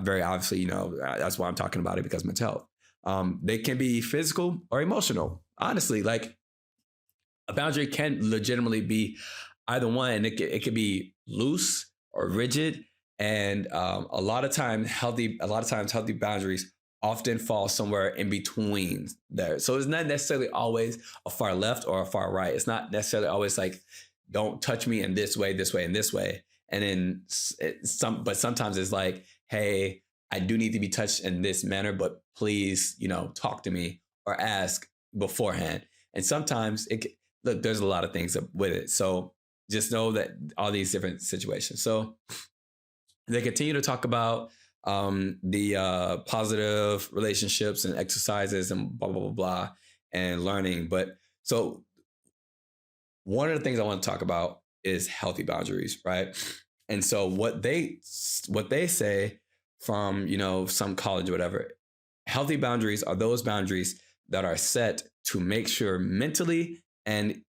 Very obviously, that's why I'm talking about it, because mental health. They can be physical or emotional. Honestly, like a boundary can legitimately be either one. It could be loose or rigid. And a lot of times healthy boundaries often fall somewhere in between there. So it's not necessarily always a far left or a far right. It's not necessarily always like, don't touch me in this way, and this way. And then but sometimes it's like, hey, I do need to be touched in this manner, but please, talk to me or ask beforehand. And sometimes there's a lot of things with it. So just know that all these different situations. So they continue to talk about the positive relationships and exercises and blah blah blah blah and learning. But so one of the things I want to talk about is healthy boundaries, right? And so what they say from some college or whatever, healthy boundaries are those boundaries that are set to make sure mentally and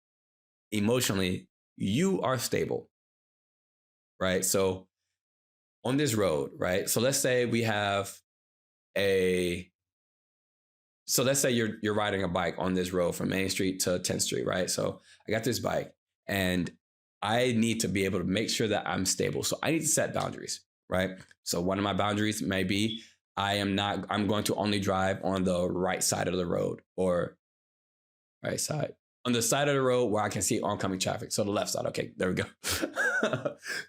emotionally you are stable, right? So on this road, right? So let's say we have a so let's say you're riding a bike on this road from Main Street to 10th Street, right? So I got this bike and I need to be able to make sure that I'm stable. So I need to set boundaries, right? So one of my boundaries may be I'm going to only drive on the right side of the road, or right side. On the side of the road where I can see oncoming traffic. So the left side. Okay, there we go.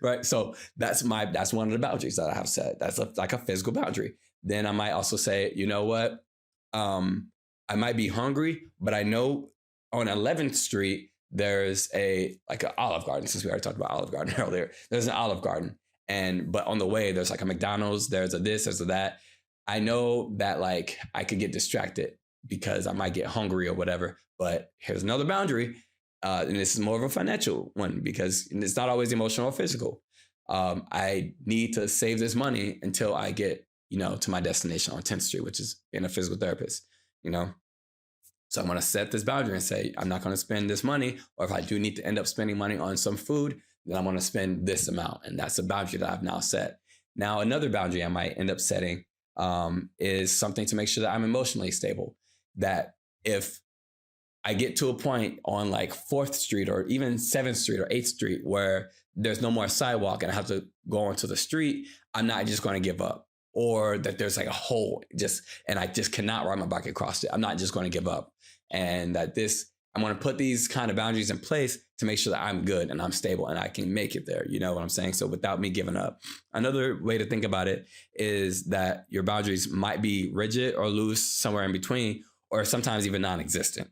Right. So that's one of the boundaries that I have set. That's like a physical boundary. Then I might also say, you know what? I might be hungry, but I know on 11th Street there's like an Olive Garden. Since we already talked about Olive Garden earlier, there's an Olive Garden, but on the way there's like a McDonald's. There's a this, there's a that. I know that like I could get distracted because I might get hungry or whatever. But here's another boundary, and this is more of a financial one because it's not always emotional or physical. I need to save this money until I get to my destination on 10th Street, which is being a physical therapist. So I'm going to set this boundary and say I'm not going to spend this money, or if I do need to end up spending money on some food, then I'm going to spend this amount, and that's a boundary that I've now set. Now another boundary I might end up setting is something to make sure that I'm emotionally stable. That if I get to a point on like 4th Street or even 7th Street or 8th Street where there's no more sidewalk and I have to go onto the street, I'm not just going to give up. Or that there's like a hole and I just cannot ride my bike across it. I'm not just going to give up. And that I'm going to put these kind of boundaries in place to make sure that I'm good and I'm stable and I can make it there. You know what I'm saying? So without me giving up. Another way to think about it is that your boundaries might be rigid or loose, somewhere in between, or sometimes even non-existent.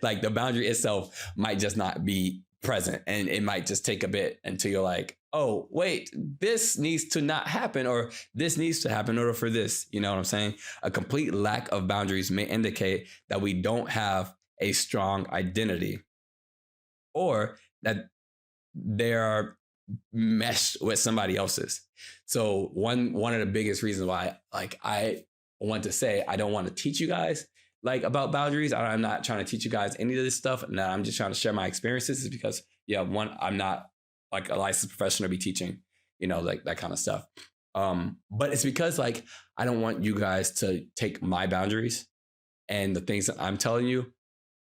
Like the boundary itself might just not be present, and it might just take a bit until you're like, oh, wait, this needs to not happen, or this needs to happen in order for this. You know what I'm saying? A complete lack of boundaries may indicate that we don't have a strong identity, or that they are meshed with somebody else's. So one of the biggest reasons why I want to say I don't want to teach you guys about boundaries. I'm not trying to teach you guys any of this stuff. And I'm just trying to share my experiences, is because one, I'm not like a licensed professional to be teaching, like that kind of stuff. But it's because I don't want you guys to take my boundaries and the things that I'm telling you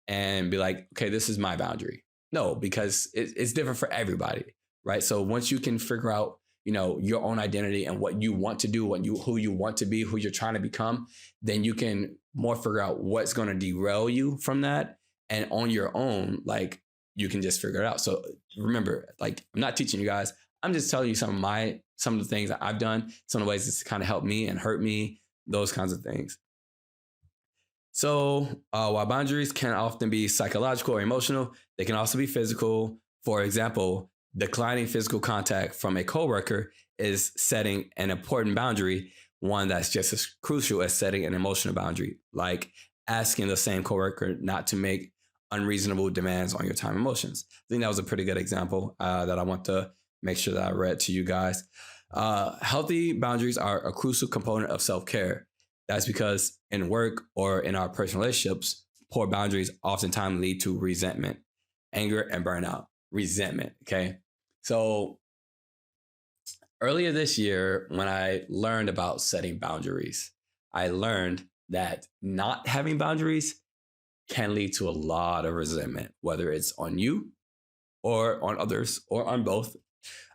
and be like, okay, this is my boundary. No, because it's different for everybody, right? So once you can figure out, your own identity and what you want to do, who you want to be, who you're trying to become, then you can more figure out what's going to derail you from that. And on your own, you can just figure it out. So remember, I'm not teaching you guys. I'm just telling you some of the things that I've done, some of the ways it's kind of helped me and hurt me, those kinds of things. So while boundaries can often be psychological or emotional, they can also be physical. For example, declining physical contact from a coworker is setting an important boundary, one that's just as crucial as setting an emotional boundary, like asking the same coworker not to make unreasonable demands on your time and emotions. I think that was a pretty good example that I want to make sure that I read to you guys. Healthy boundaries are a crucial component of self-care. That's because in work or in our personal relationships, poor boundaries oftentimes lead to resentment, anger, and burnout. Resentment, okay? So earlier this year, when I learned about setting boundaries, I learned that not having boundaries can lead to a lot of resentment, whether it's on you or on others or on both.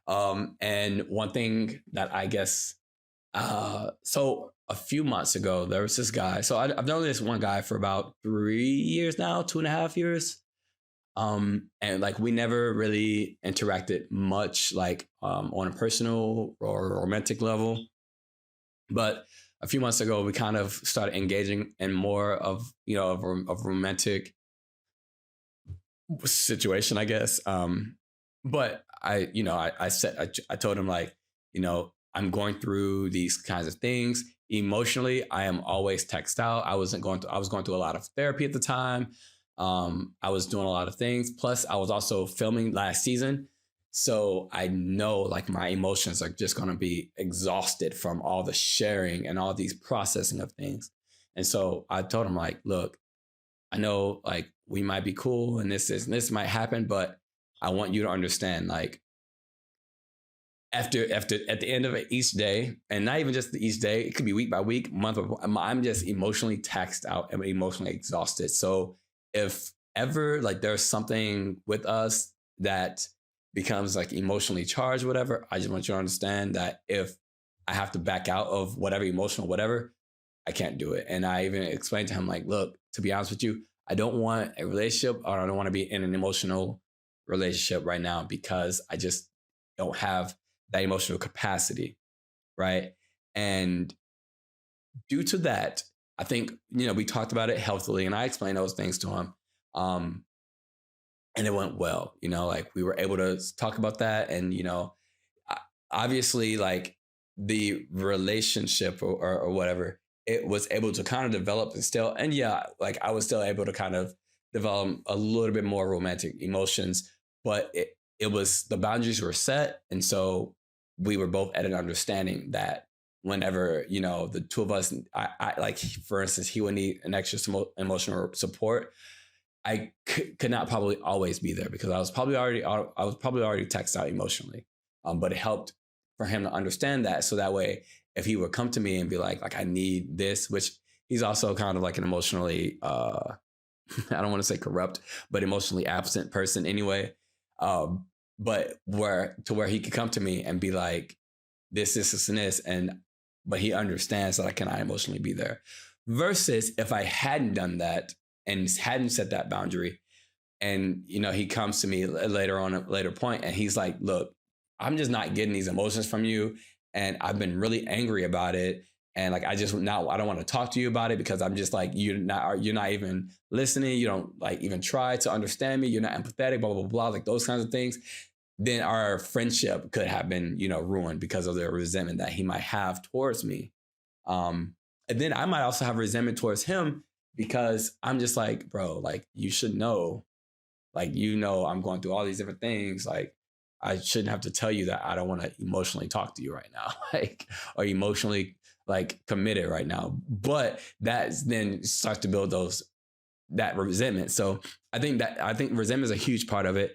And one thing that I guess, so a few months ago, there was this guy. So I've known this one guy for about 3 years now, 2.5 years. And we never really interacted much on a personal or romantic level. But a few months ago, we kind of started engaging in more of of romantic situation, I guess. But I told him I'm going through these kinds of things. Emotionally, I am always texted out. I was going through a lot of therapy at the time. I was doing a lot of things. Plus, I was also filming last season. So I know like my emotions are just going to be exhausted from all the sharing and all these processing of things. And so I told him like, look, I know like we might be cool and this might happen, but I want you to understand like after at the end of each day, and not even just each day, it could be week by week, month by month, I'm just emotionally taxed out and emotionally exhausted. So if ever like there's something with us that becomes like emotionally charged, whatever, I just want you to understand that if I have to back out of whatever emotional, whatever, I can't do it. And I even explained to him, like, look, to be honest with you, I don't want a relationship or I don't want to be in an emotional relationship right now because I just don't have that emotional capacity. Right. And due to that, I think, we talked about it healthily and I explained those things to him. Um, and it went well, like we were able to talk about that. And, obviously like the relationship or whatever, it was able to kind of develop and still, and yeah, like I was still able to kind of develop a little bit more romantic emotions, but it was the boundaries were set. And so we were both at an understanding that whenever, the two of us, I like, for instance, he would need an extra emotional support. I could not probably always be there because I was probably already texted out emotionally. But it helped for him to understand that. So that way, if he would come to me and be like I need this, which he's also kind of like an emotionally, I don't want to say corrupt, but emotionally absent person anyway. But where he could come to me and be like, this, and this, but he understands that I cannot emotionally be there. Versus if I hadn't done that and hadn't set that boundary, and he comes to me later on a later point, and he's like, "Look, I'm just not getting these emotions from you, and I've been really angry about it, and like I don't want to talk to you about it because I'm just like you're not even listening. You don't like even try to understand me. You're not empathetic. Blah blah blah, blah like those kinds of things." Then our friendship could have been ruined because of the resentment that he might have towards me. And then I might also have resentment towards him because I'm just like, bro, like you should know, like, I'm going through all these different things. Like I shouldn't have to tell you that I don't want to emotionally talk to you right now, like, or emotionally like committed right now. But that then starts to build that resentment. So I think resentment is a huge part of it.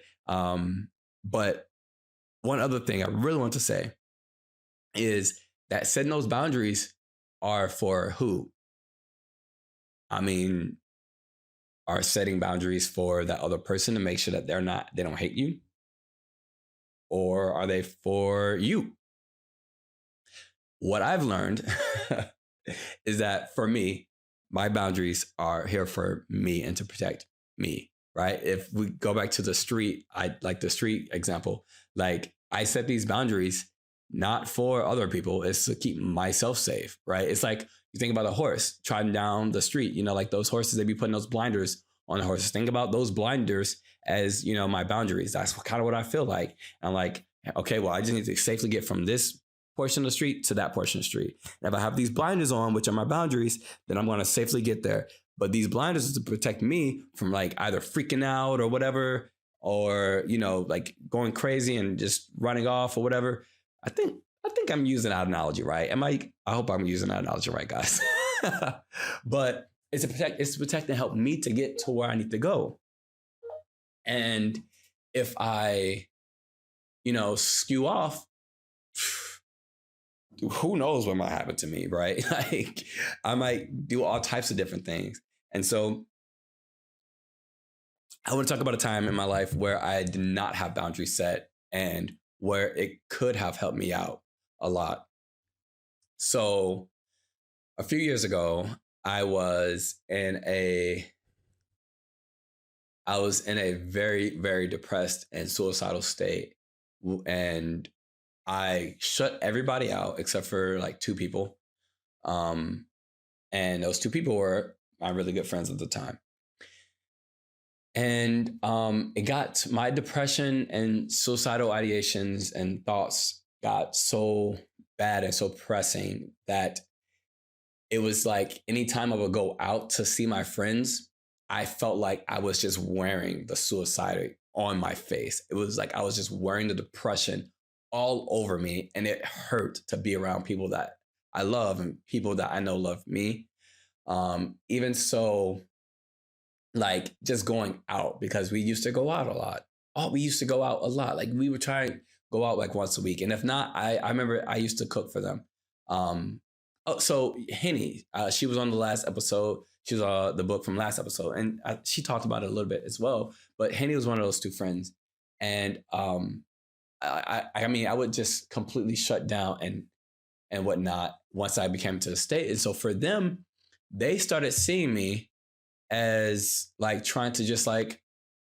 But one other thing I really want to say is that setting those boundaries are for who? I mean, are setting boundaries for that other person to make sure that they don't hate you? Or are they for you? What I've learned is that for me, my boundaries are here for me and to protect me, right? If we go back to the street, I like the street example, like I set these boundaries not for other people, it's to keep myself safe, right? It's like you think about a horse trotting down the street, like those horses, they be putting those blinders on the horses. Think about those blinders as, my boundaries. That's kind of what I feel like. I'm like, okay, well, I just need to safely get from this portion of the street to that portion of the street. And if I have these blinders on, which are my boundaries, then I'm going to safely get there. But these blinders is to protect me from like either freaking out or whatever, or, like going crazy and just running off or whatever. I think I'm using that analogy right. I hope I'm using that analogy right, guys. But it's to protect and help me to get to where I need to go. And if I, skew off, who knows what might happen to me, right? Like I might do all types of different things. And so I want to talk about a time in my life where I did not have boundaries set and where it could have helped me out a lot. So a few years ago, I was in a very, very depressed and suicidal state. And I shut everybody out except for like two people. And those two people were my really good friends at the time. And it got my depression and suicidal ideations and thoughts got so bad and so pressing that it was like anytime I would go out to see my friends, I felt like I was just wearing the suicide on my face. It was like I was just wearing the depression all over me. And it hurt to be around people that I love and people that I know love me. Even so, like just going out because we used to go out a lot. Oh, we used to go out a lot. Like we would try and go out like once a week. And if not, I remember I used to cook for them. Um, so Henny, she was on the last episode. She was the book from last episode, and she talked about it a little bit as well. But Henny was one of those two friends, and I mean, I would just completely shut down and whatnot once I became to the state. And so for them, they started seeing me as like trying to just like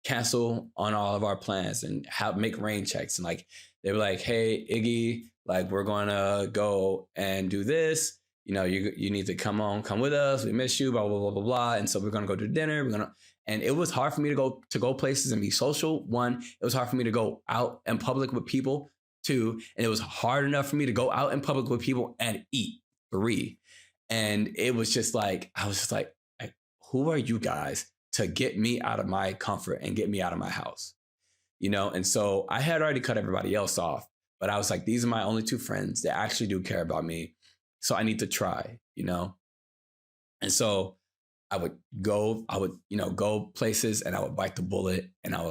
cancel on all of our plans and have make rain checks. And like they were like, hey, Iggy, like we're gonna go and do this. You know, you need to come with us. We miss you, blah, blah, blah, blah, blah. And so we're gonna go to dinner. And it was hard for me to go places and be social. One, it was hard for me to go out in public with people. Two, and it was hard enough for me to go out in public with people and eat. Three. And it was just like, I was just like, who are you guys to get me out of my comfort and get me out of my house? You know? And so I had already cut everybody else off, but I was like, these are my only two friends that actually do care about me. So I need to try, you know? And so I would, go places and I would bite the bullet and I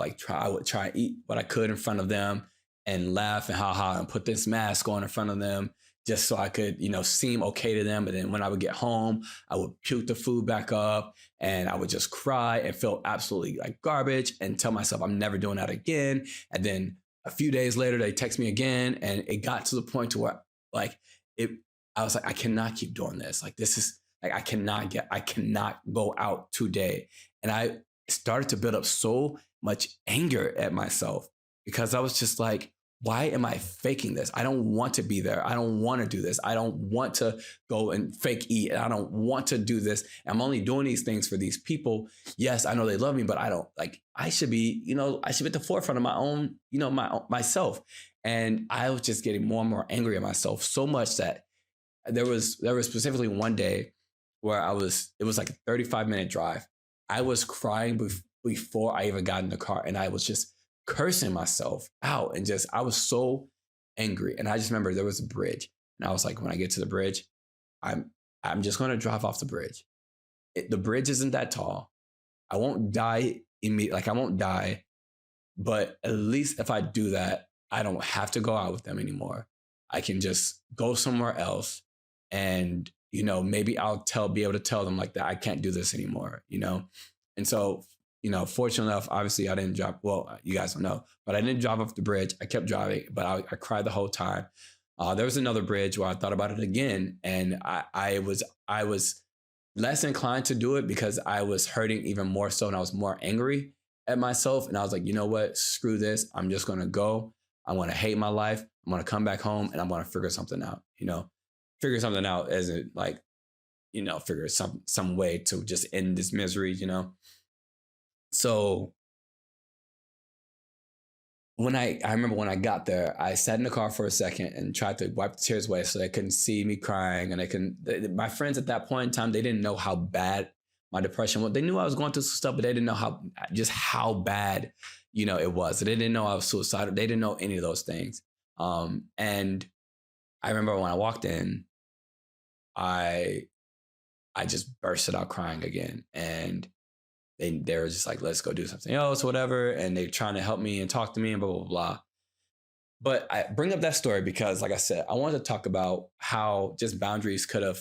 would try and eat what I could in front of them and laugh and ha and put this mask on in front of them just so I could, seem okay to them. But then when I would get home, I would puke the food back up and I would just cry and feel absolutely like garbage and tell myself I'm never doing that again. And then a few days later, they text me again. And it got to the point to where I was like, I cannot keep doing this. Like, this is like, I cannot go out today. And I started to build up so much anger at myself because I was just like, why am I faking this? I don't want to be there. I don't want to do this. I don't want to go and fake eat. I don't want to do this. I'm only doing these things for these people. Yes, I know they love me, but I don't I should be, I should be at the forefront of my own, myself. And I was just getting more and more angry at myself so much that there was specifically one day where it was like a 35-minute drive. I was crying before I even got in the car and I was just cursing myself out and I was so angry. And I just remember there was a bridge and I was like, when I get to the bridge, I'm just going to drive off the bridge. The bridge isn't that tall. I won't die immediately. Like I won't die, but at least if I do that, I don't have to go out with them anymore. I can just go somewhere else and, maybe I'll be able to tell them like that. I can't do this anymore, And so, fortunately enough, obviously I didn't drive. Well, you guys don't know, but I didn't drive off the bridge. I kept driving, but I cried the whole time. There was another bridge where I thought about it again. And I was less inclined to do it because I was hurting even more so. And I was more angry at myself. And I was like, you know what? Screw this. I'm just going to go. I'm going to hate my life. I'm going to come back home and I'm going to figure something out, figure something out as it like, figure some way to just end this misery, So when I remember when I got there, I sat in the car for a second and tried to wipe the tears away so they couldn't see me crying. And my friends at that point in time, they didn't know how bad my depression was. They knew I was going through some stuff, but they didn't know how bad, it was. They didn't know I was suicidal. They didn't know any of those things. And I remember when I walked in, I just bursted out crying again. And they were just like, let's go do something else, whatever. And they're trying to help me and talk to me and blah, blah, blah. But I bring up that story because, like I said, I wanted to talk about how just boundaries could have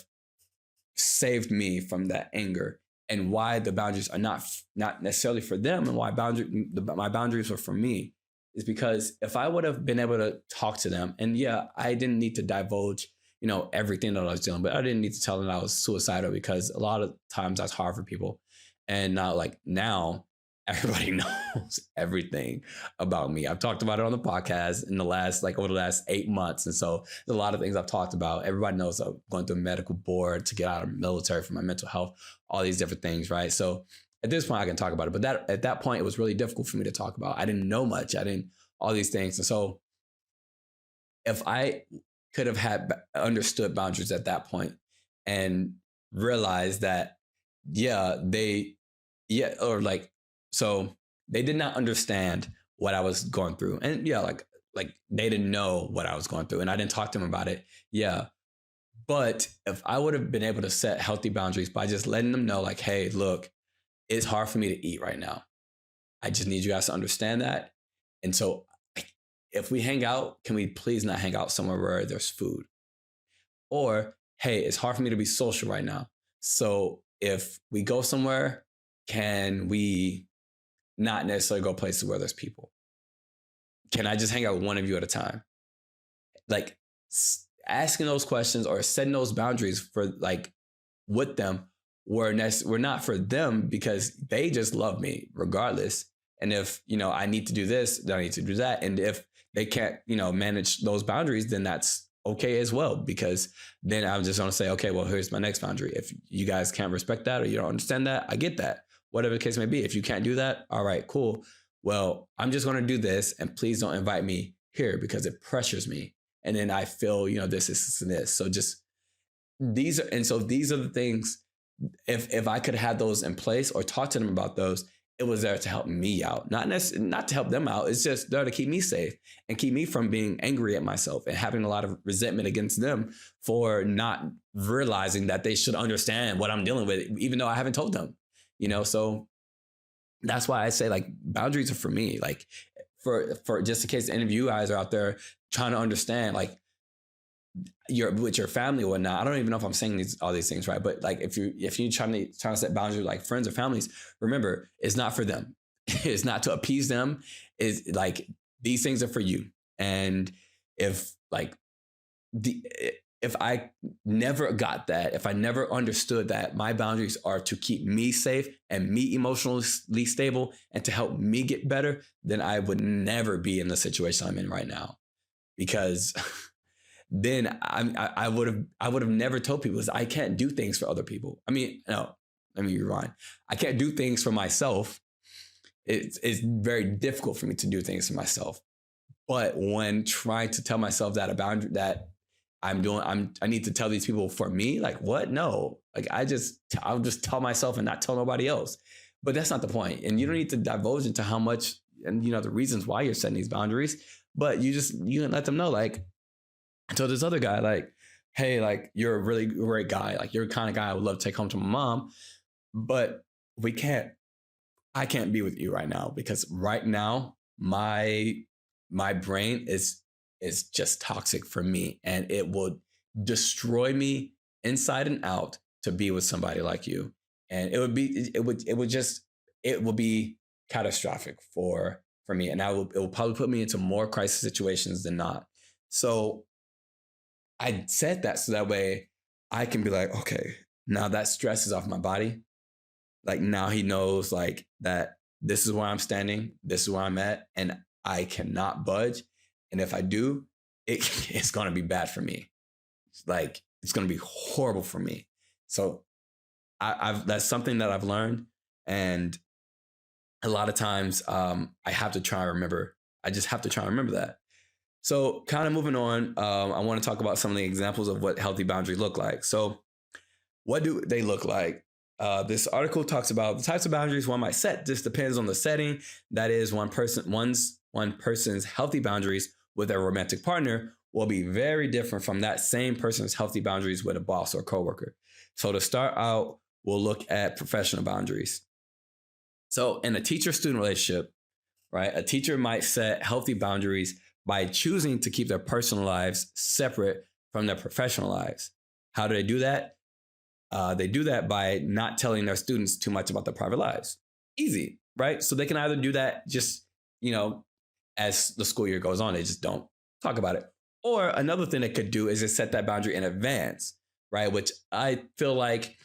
saved me from that anger and why the boundaries are not necessarily for them and why my boundaries were for me is because if I would have been able to talk to them and yeah, I didn't need to divulge everything that I was doing, but I didn't need to tell them I was suicidal because a lot of times that's hard for people. And now everybody knows everything about me. I've talked about it on the podcast in the last, over the last 8 months. And so there's a lot of things I've talked about. Everybody knows I'm going through a medical board to get out of the military for my mental health, all these different things, right? So at this point I can talk about it, but at that point it was really difficult for me to talk about. I didn't know much. All these things. And so if I could have had understood boundaries at that point and realized that, yeah, or like, so they did not understand what I was going through. And yeah, like they didn't know what I was going through and I didn't talk to them about it. Yeah. But if I would have been able to set healthy boundaries by just letting them know, like, hey, look, it's hard for me to eat right now. I just need you guys to understand that. And so if we hang out, can we please not hang out somewhere where there's food? Or, hey, it's hard for me to be social right now. So if we go somewhere, can we not necessarily go places where there's people? Can I just hang out with one of you at a time? Like asking those questions or setting those boundaries for like with them were not for them because they just love me regardless. And if, I need to do this, then I need to do that. And if they can't, manage those boundaries, then that's okay as well, because then I'm just going to say, okay, well, here's my next boundary. If you guys can't respect that or you don't understand that, I get that. Whatever the case may be. If you can't do that, all right, cool. Well, I'm just going to do this and please don't invite me here because it pressures me. And then I feel, this. So just these are the things, if I could have those in place or talk to them about those, it was there to help me out, not to help them out. It's just there to keep me safe and keep me from being angry at myself and having a lot of resentment against them for not realizing that they should understand what I'm dealing with, even though I haven't told them, so that's why I say like boundaries are for me, like for just in case any of you guys are out there trying to understand, like with your family or whatnot. I don't even know if I'm saying all these things right, but like if you trying to set boundaries with like friends or families, remember it's not for them. It's not to appease them. It's like these things are for you. And if I never got that, if I never understood that my boundaries are to keep me safe and me emotionally stable and to help me get better, then I would never be in the situation I'm in right now, because then I would have never told people I can't do things for other people. I mean, no, let me rewind. I can't do things for myself. It's very difficult for me to do things for myself. But when trying to tell myself that a boundary that I need to tell these people for me, like what? No, like I'll just tell myself and not tell nobody else. But that's not the point. And you don't need to divulge into how much and the reasons why you're setting these boundaries. But you can let them know, like, I told this other guy, like, hey, like, you're a really great guy. Like, you're the kind of guy I would love to take home to my mom. But I can't be with you right now because right now, my brain is just toxic for me. And it will destroy me inside and out to be with somebody like you. And it would be catastrophic for me. And it will probably put me into more crisis situations than not. So I said that so that way I can be like, okay, now that stress is off my body. Like now he knows like that this is where I'm standing, this is where I'm at, and I cannot budge. And if I do, it's going to be bad for me. Like it's going to be horrible for me. So that's something that I've learned. And a lot of times I have to try and remember. I just have to try and remember that. So kind of moving on, I want to talk about some of the examples of what healthy boundaries look like. So what do they look like? This article talks about the types of boundaries one might set. This depends on the setting. That is, one person's healthy boundaries with a romantic partner will be very different from that same person's healthy boundaries with a boss or coworker. So to start out, we'll look at professional boundaries. So in a teacher-student relationship, right, a teacher might set healthy boundaries by choosing to keep their personal lives separate from their professional lives. How do they do that? They do that by not telling their students too much about their private lives. Easy, right? So they can either do that just, as the school year goes on, they just don't talk about it. Or another thing they could do is just set that boundary in advance, right? Which I feel like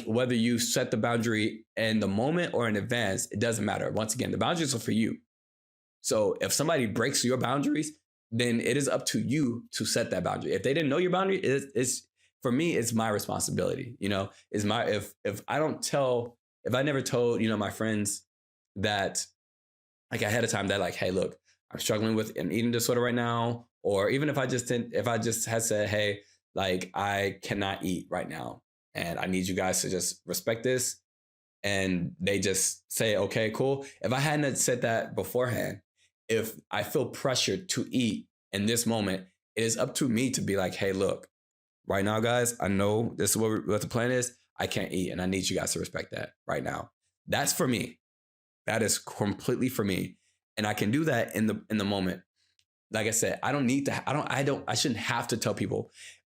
whether you set the boundary in the moment or in advance, it doesn't matter. Once again, the boundaries are for you. So if somebody breaks your boundaries, then it is up to you to set that boundary. If they didn't know your boundary, it's for me, it's my responsibility. If I never told, my friends that like ahead of time that like, hey, look, I'm struggling with an eating disorder right now. Or even if I just didn't, if I just had said, hey, like I cannot eat right now and I need you guys to just respect this. And they just say, okay, cool. If I hadn't said that beforehand, if I feel pressured to eat in this moment, it is up to me to be like, hey, look, right now, guys, I know this is what the plan is. I can't eat and I need you guys to respect that right now. That's for me. That is completely for me. And I can do that in the moment. Like I said, I don't need to, I shouldn't have to tell people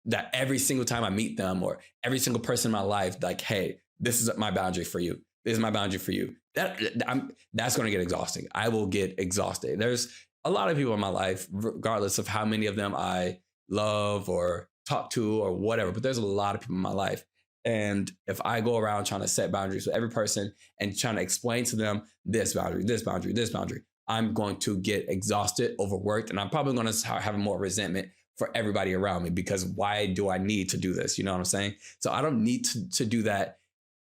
that every single time I meet them or every single person in my life, like, hey, this is my boundary for you. This is my boundary for you. That's going to get exhausting. I will get exhausted. There's a lot of people in my life, regardless of how many of them I love or talk to or whatever, but there's a lot of people in my life. And if I go around trying to set boundaries with every person and trying to explain to them this boundary, this boundary, this boundary, I'm going to get exhausted, overworked, and I'm probably going to have more resentment for everybody around me because why do I need to do this? You know what I'm saying? So I don't need to do that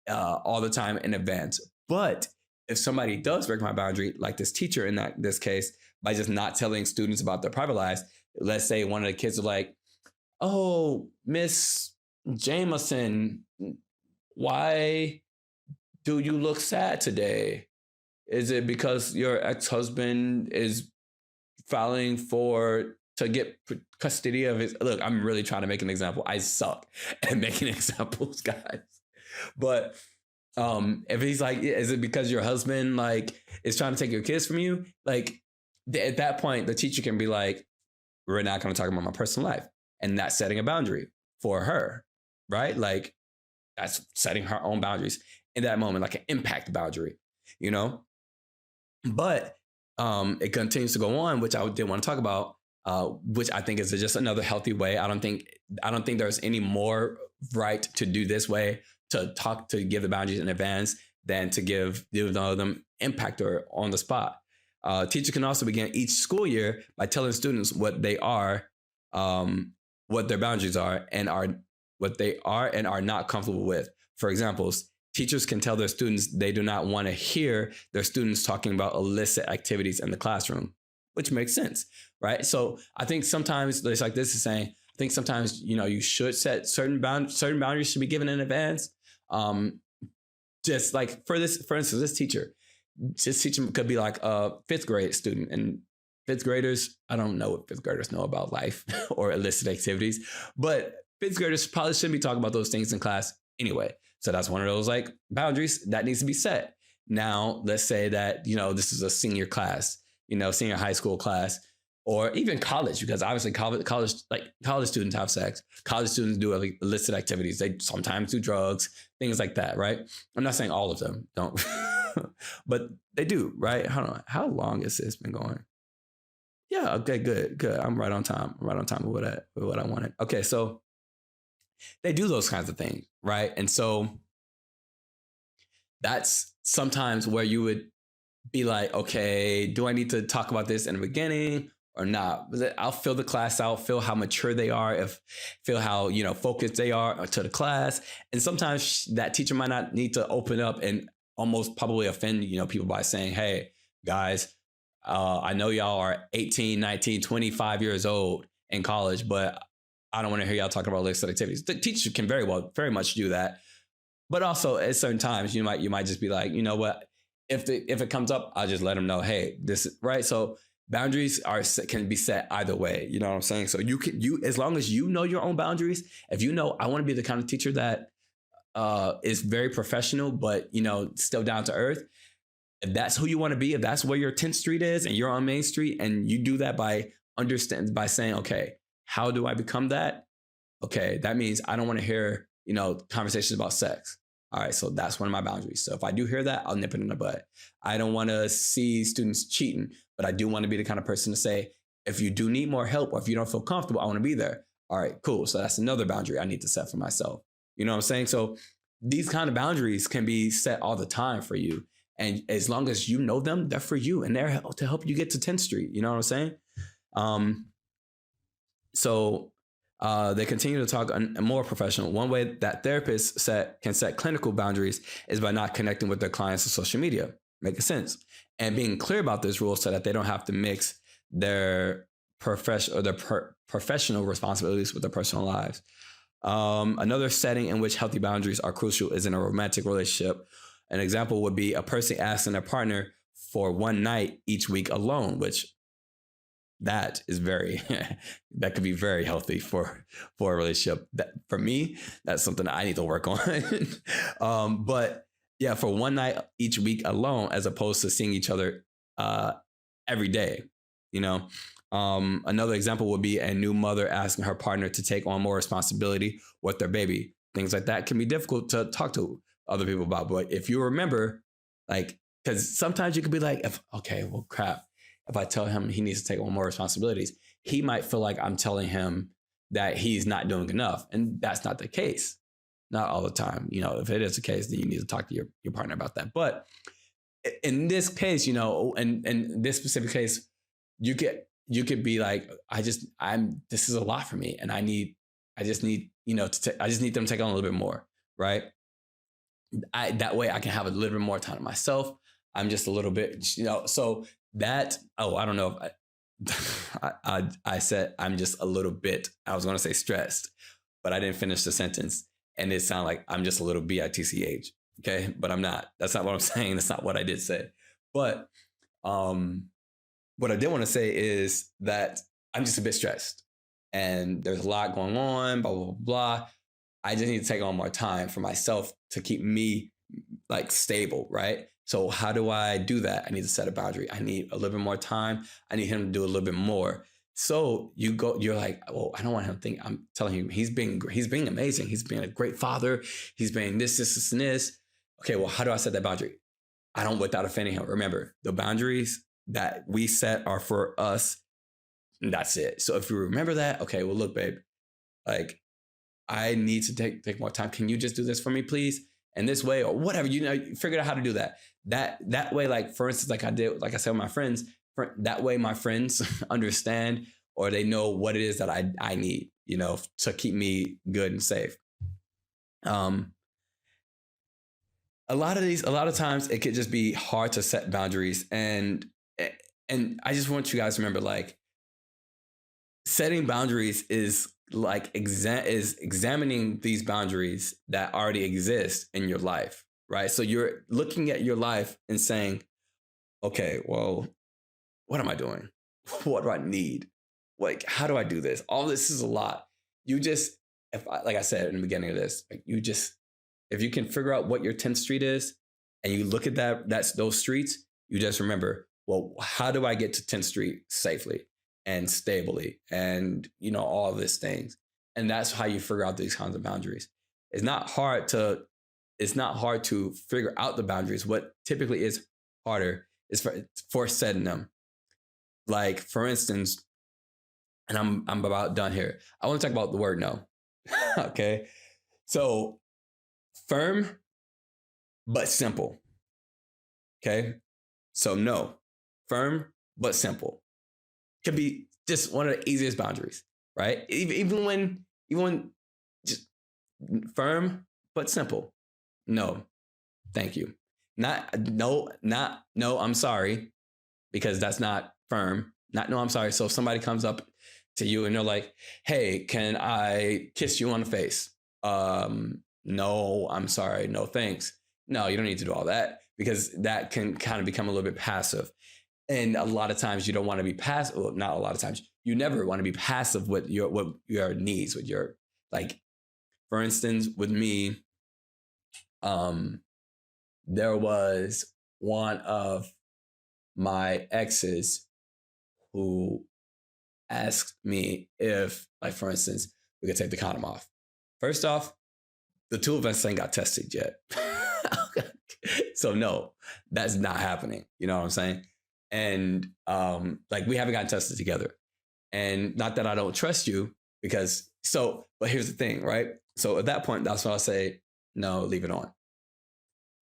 all the time in advance. But if somebody does break my boundary, like this teacher in this case, by just not telling students about their private lives, let's say one of the kids are like, oh, Miss Jameson, why do you look sad today? Is it because your ex-husband is filing to get custody of his? Look, I'm really trying to make an example. I suck at making examples, guys. But if he's like, is it because your husband like is trying to take your kids from you? Like at that point, the teacher can be like, we're not going to talk about my personal life. And that's setting a boundary for her, right? Like that's setting her own boundaries in that moment, like an impact boundary, you know? But it continues to go on, which I did want to talk about, which I think is just another healthy way. I don't think there's any more right to do this way, to give the boundaries in advance than to give them impact or on the spot. Teacher can also begin each school year by telling students what they are, what their boundaries are, and what they are and are not comfortable with. For example, teachers can tell their students they do not want to hear their students talking about illicit activities in the classroom, which makes sense, right? So I think sometimes it's like this is saying, I think sometimes, you should set certain boundaries should be given in advance. Just like for instance, this teacher could be like a fifth grade student, and fifth graders, I don't know what fifth graders know about life or illicit activities, but fifth graders probably shouldn't be talking about those things in class anyway. So that's one of those like boundaries that needs to be set. Now, let's say that, this is a senior class, senior high school class, or even college, because obviously college students have sex. College students do illicit activities. They sometimes do drugs, things like that, right? I'm not saying all of them don't, but they do, right? I don't know. How long has this been going? Yeah, okay, good. I'm right on time. With what I wanted. Okay, so they do those kinds of things, right? And so that's sometimes where you would be like, okay, do I need to talk about this in the beginning or not? I'll fill the class out, feel how mature they are, feel how, focused they are to the class. And sometimes that teacher might not need to open up and almost probably offend, people by saying, hey, guys, I know y'all are 18, 19, 25 years old in college, but I don't want to hear y'all talking about illicit activities. The teacher can very much do that. But also at certain times, you might just be like, you know what? If it comes up, I'll just let them know, hey, this is right. So boundaries can be set either way. You know what I'm saying? So you as long as you know your own boundaries, if you know I want to be the kind of teacher that is very professional, but still down to earth. If that's who you want to be, if that's where your 10th Street is and you're on Main Street, and you do that by saying, okay, how do I become that? Okay, that means I don't want to hear, conversations about sex. All right, so that's one of my boundaries. So if I do hear that, I'll nip it in the bud. I don't want to see students cheating, but I do want to be the kind of person to say, if you do need more help or if you don't feel comfortable, I want to be there. All right, cool. So that's another boundary I need to set for myself. You know what I'm saying? So these kind of boundaries can be set all the time for you. And as long as you know them, they're for you and they're to help you get to 10th Street. You know what I'm saying? So they continue to talk more professional. One way that therapists can set clinical boundaries is by not connecting with their clients on social media. Making sense. And being clear about this rule so that they don't have to mix their professional responsibilities with their personal lives. Another setting in which healthy boundaries are crucial is in a romantic relationship. An example would be a person asking their partner for one night each week alone, which that is very that could be very healthy for a relationship. That for me, that's something that I need to work on. But yeah, for one night each week alone, as opposed to seeing each other every day. You know, another example would be a new mother asking her partner to take on more responsibility with their baby. Things like that can be difficult to talk to other people about. But if you remember, like, because sometimes you could be like, okay, well, crap. If I tell him he needs to take on more responsibilities, he might feel like I'm telling him that he's not doing enough. And that's not the case. Not all the time. You know, if it is the case, then you need to talk to your partner about that. But in this case, you know, and in this specific case, you could be like, this is a lot for me. And I just need them to take on a little bit more. Right. That way I can have a little bit more time to myself. I'm just a little bit, you know, so that, I don't know if I said I'm just a little bit, I was going to say stressed, but I didn't finish the sentence. And it sounded like I'm just a little bitch. Okay. But I'm not. That's not what I'm saying. That's not what I did say. But what I did want to say is that I'm just a bit stressed and there's a lot going on, blah, blah, blah. I just need to take on more time for myself to keep me like stable, right? So how do I do that? I need to set a boundary. I need a little bit more time. I need him to do a little bit more. So you're like, well, I don't want him to think I'm telling him he's being amazing. He's being a great father. He's being this, and this. Okay, well, how do I set that boundary? I don't without offending him. Remember, the boundaries that we set are for us. And that's it. So if you remember that, okay, well, look, babe, like I need to take more time. Can you just do this for me, please? And this way, or whatever, you know, you figure out how to do that. That way, like for instance, like I said with my friends, that way my friends understand or they know what it is that I need, you know, to keep me good and safe. A lot of times it could just be hard to set boundaries. And I just want you guys to remember, like, setting boundaries is like examining these boundaries that already exist in your life, right? So you're looking at your life and saying, okay, well, what am I doing? What do I need? Like, how do I do this? All this is a lot. Like I said in the beginning of this, like if you can figure out what your 10th street is and you look at that's those streets, you just remember, well, how do I get to 10th Street safely and stably and, you know, all of these things. And that's how you figure out these kinds of boundaries. It's not hard to figure out the boundaries. What typically is harder is for setting them. Like, for instance, and I'm about done here. I want to talk about the word no. Okay. So firm, but simple. Okay. So no, firm, but simple. Could be just one of the easiest boundaries, right? Even when just firm, but simple. No, thank you. No, I'm sorry, because that's not firm. Not, no, I'm sorry. So if somebody comes up to you and they're like, hey, can I kiss you on the face? No, I'm sorry. No, thanks. No, you don't need to do all that, because that can kind of become a little bit passive. And a lot of times you don't want to be passive. Well, not a lot of times. You never want to be passive with your needs, with your, like, for instance, with me, there was one of my exes who asked me if, like, for instance, we could take the condom off. First off, the two of us ain't got tested yet. So no, that's not happening. You know what I'm saying? And like, we haven't gotten tested together. And not that I don't trust you, but here's the thing, right? So at that point, that's why I say, no, leave it on.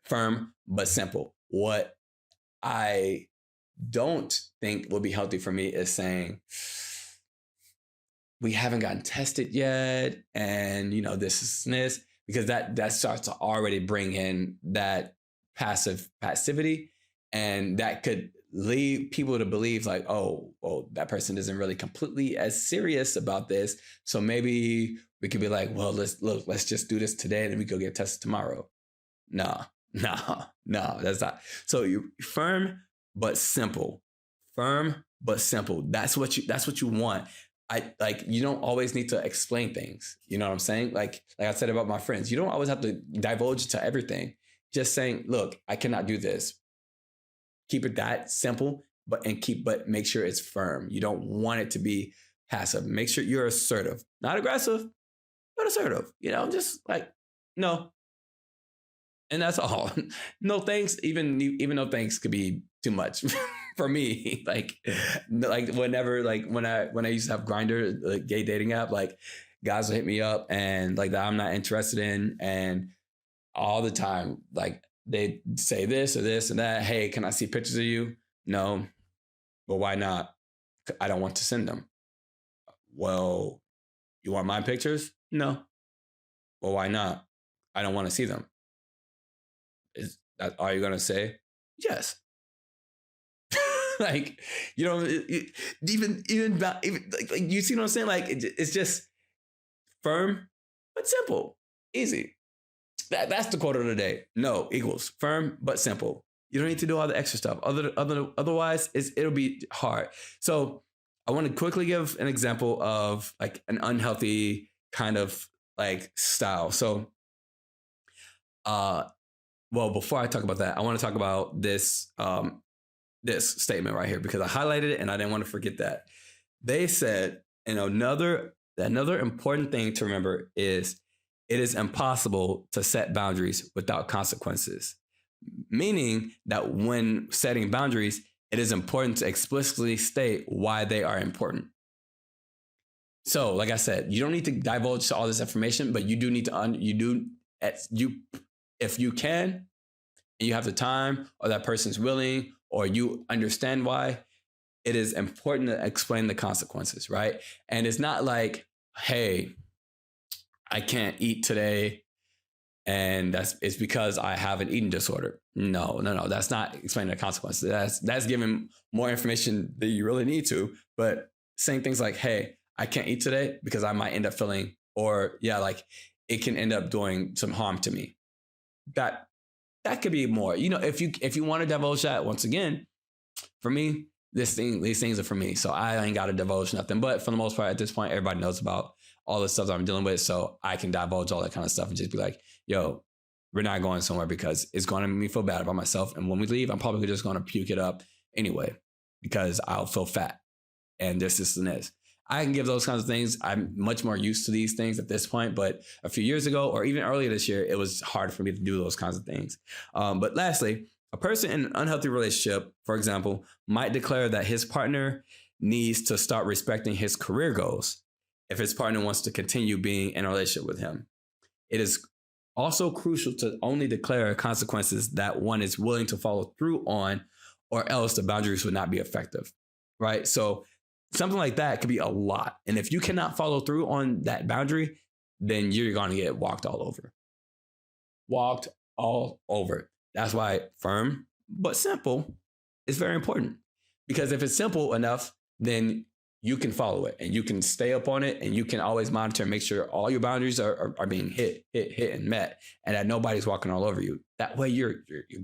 Firm, but simple. What I don't think will be healthy for me is saying, we haven't gotten tested yet, and, you know, this, because that starts to already bring in that passivity, and that could lead people to believe like, oh, well, that person isn't really completely as serious about this. So maybe we could be like, well, let's just do this today and then we go get tested tomorrow. No, no, that's not. So you firm but simple. Firm but simple. That's what you want. I like you don't always need to explain things. You know what I'm saying? Like I said about my friends, you don't always have to divulge to everything. Just saying, look, I cannot do this. Keep it that simple, but make sure it's firm. You don't want it to be passive. Make sure you're assertive, not aggressive, but assertive. Just like no, and that's all. No thanks. Even though thanks could be too much for me. Like whenever when I used to have Grinder, the gay dating app, like guys will hit me up and like that I'm not interested in, and all the time like they say this or this and that. Hey, can I see pictures of you? No. Well, why not? I don't want to send them. Well, you want my pictures? No. Well, why not? I don't want to see them. Is that all you're gonna say? Yes. Like even like you see what I'm saying? Like it's just firm but simple, easy. That's the quote of the day. No equals firm but simple. You don't need to do all the extra stuff. Otherwise, it'll be hard. So I want to quickly give an example of like an unhealthy kind of like style. So well, before I talk about that, I want to talk about this this statement right here because I highlighted it and I didn't want to forget that. They said, another important thing to remember is it is impossible to set boundaries without consequences. Meaning that when setting boundaries, it is important to explicitly state why they are important. So, like I said, you don't need to divulge all this information, but you do need to if you can, and you have the time, or that person's willing, or you understand why, it is important to explain the consequences, right? And it's not like, hey, I can't eat today, and it's because I have an eating disorder. No. That's not explaining the consequences. That's giving more information that you really need to. But saying things like, hey, I can't eat today because I might end up feeling, or yeah, like it can end up doing some harm to me. That could be more. If you want to divulge that, once again, for me, these things are for me. So I ain't got to divulge nothing. But for the most part, at this point, everybody knows about all the stuff that I'm dealing with. So I can divulge all that kind of stuff and just be like, yo, we're not going somewhere because it's going to make me feel bad about myself. And when we leave, I'm probably just going to puke it up anyway because I'll feel fat. And this and this. I can give those kinds of things. I'm much more used to these things at this point, but a few years ago or even earlier this year, it was hard for me to do those kinds of things. But lastly, a person in an unhealthy relationship, for example, might declare that his partner needs to start respecting his career goals if his partner wants to continue being in a relationship with him. It is also crucial to only declare consequences that one is willing to follow through on, or else the boundaries would not be effective, right? So something like that could be a lot. And if you cannot follow through on that boundary, then you're going to get walked all over. Walked all over. That's why firm but simple is very important. Because if it's simple enough, then you can follow it and you can stay up on it and you can always monitor and make sure all your boundaries are being hit and met and that nobody's walking all over you. That way you're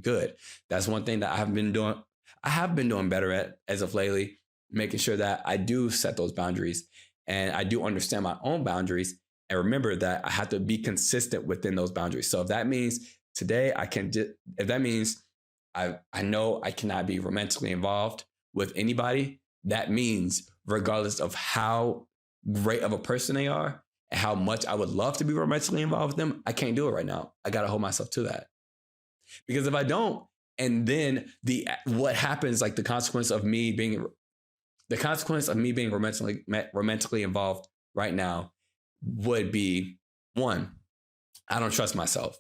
good. That's one thing that I have been doing better at as of lately, making sure that I do set those boundaries and I do understand my own boundaries and remember that I have to be consistent within those boundaries. So if that means today if that means I know I cannot be romantically involved with anybody, that means regardless of how great of a person they are and how much I would love to be romantically involved with them, I can't do it right now. I got to hold myself to that. Because if I don't, and then what happens, like the consequence of me being romantically involved right now would be, one, I don't trust myself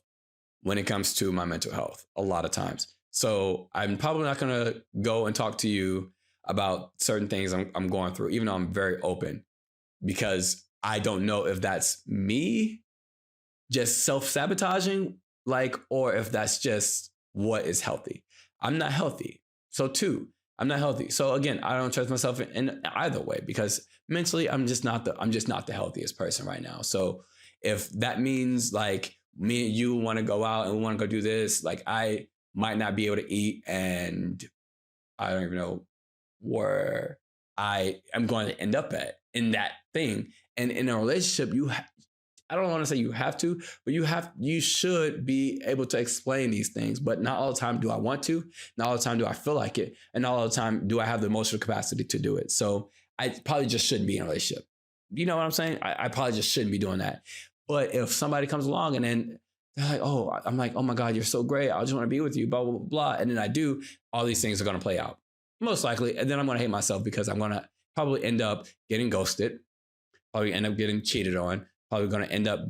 when it comes to my mental health a lot of times. So I'm probably not going to go and talk to you about certain things I'm going through, even though I'm very open, because I don't know if that's me just self-sabotaging, or if that's just what is healthy. I'm not healthy. So two, I'm not healthy. So again, I don't trust myself in either way because mentally I'm just not the healthiest person right now. So if that means like me and you want to go out and we want to go do this, like I might not be able to eat, and I don't even know where I am going to end up at in that thing. And in a relationship, I don't want to say you have to, but you should be able to explain these things. But not all the time do I want to. Not all the time do I feel like it. And not all the time do I have the emotional capacity to do it. So I probably just shouldn't be in a relationship. You know what I'm saying? I probably just shouldn't be doing that. But if somebody comes along and then they're like, oh, I'm like, oh my God, you're so great. I just want to be with you, blah, blah, blah, blah. And then I do, all these things are going to play out. Most likely. And then I'm going to hate myself because I'm going to probably end up getting ghosted, probably end up getting cheated on, probably going to end up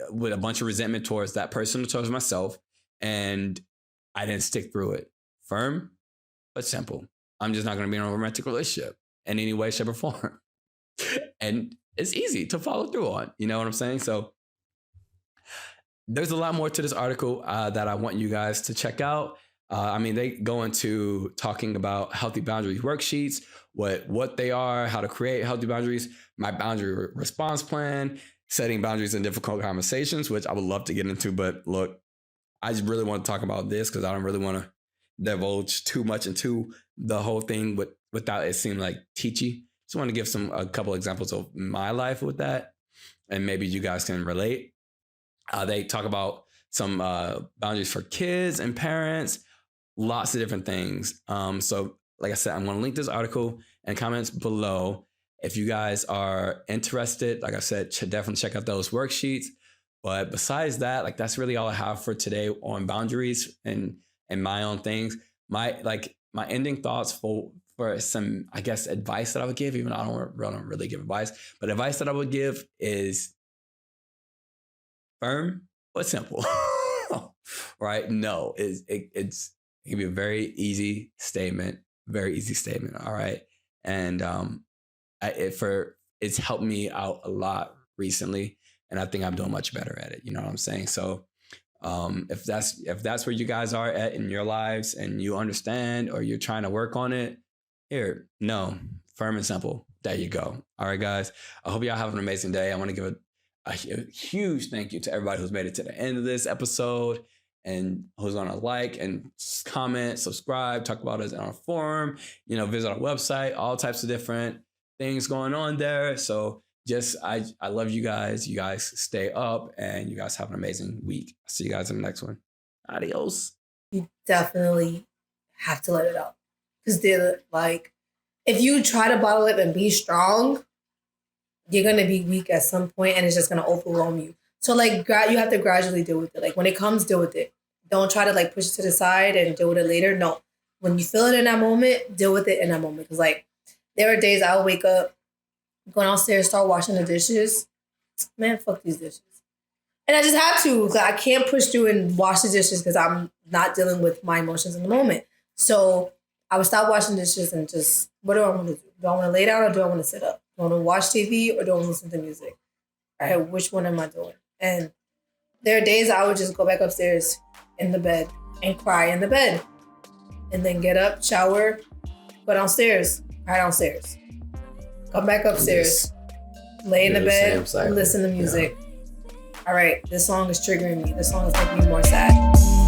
with a bunch of resentment towards that person, towards myself. And I didn't stick through it. Firm, but simple. I'm just not going to be in a romantic relationship in any way, shape, or form. And it's easy to follow through on. You know what I'm saying? So there's a lot more to this article that I want you guys to check out. They go into talking about healthy boundaries worksheets, what they are, how to create healthy boundaries, my boundary response plan, setting boundaries in difficult conversations, which I would love to get into. But look, I just really want to talk about this because I don't really want to divulge too much into the whole thing without it seeming like teachy. Just want to give a couple examples of my life with that, and maybe you guys can relate. They talk about some boundaries for kids and parents, lots of different things. So like I said, I'm going to link this article in comments below. If you guys are interested, like I said, definitely check out those worksheets. But besides that, like that's really all I have for today on boundaries and my own things. My ending thoughts for some, I guess, advice that I would give, even though I don't really give advice, but advice that I would give is firm but simple. Right? No, it can be a very easy statement. All right. And it's helped me out a lot recently, and I think I'm doing much better at it. You know what I'm saying? So if that's where you guys are at in your lives and you understand or you're trying to work on it, firm and simple. There you go. All right, guys. I hope y'all have an amazing day. I want to give a huge thank you to everybody who's made it to the end of this episode and who's going to like and comment, subscribe, talk about us on our forum, visit our website, all types of different things going on there. So I love you guys. You guys stay up and you guys have an amazing week. I'll see you guys in the next one. Adios. You definitely have to let it out. Because they're like, if you try to bottle it and be strong, you're going to be weak at some point and it's just going to overwhelm you. So like you have to gradually deal with it. Like when it comes, deal with it. Don't try to like push it to the side and deal with it later. No. When you feel it in that moment, deal with it in that moment. Because like there are days I'll wake up, go downstairs, start washing the dishes. Man, fuck these dishes. And I just have to. Cause I can't push through and wash the dishes because I'm not dealing with my emotions in the moment. So I would stop washing dishes and just, what do I want to do? Do I want to lay down or do I want to sit up? Do I want to watch TV or do I want to listen to music? All right, which one am I doing? And there are days I would just go back upstairs in the bed and cry in the bed. And then get up, shower, go downstairs, cry downstairs. Come back upstairs, lay in the bed, listen to music. Yeah. All right, this song is triggering me. This song is making me more sad.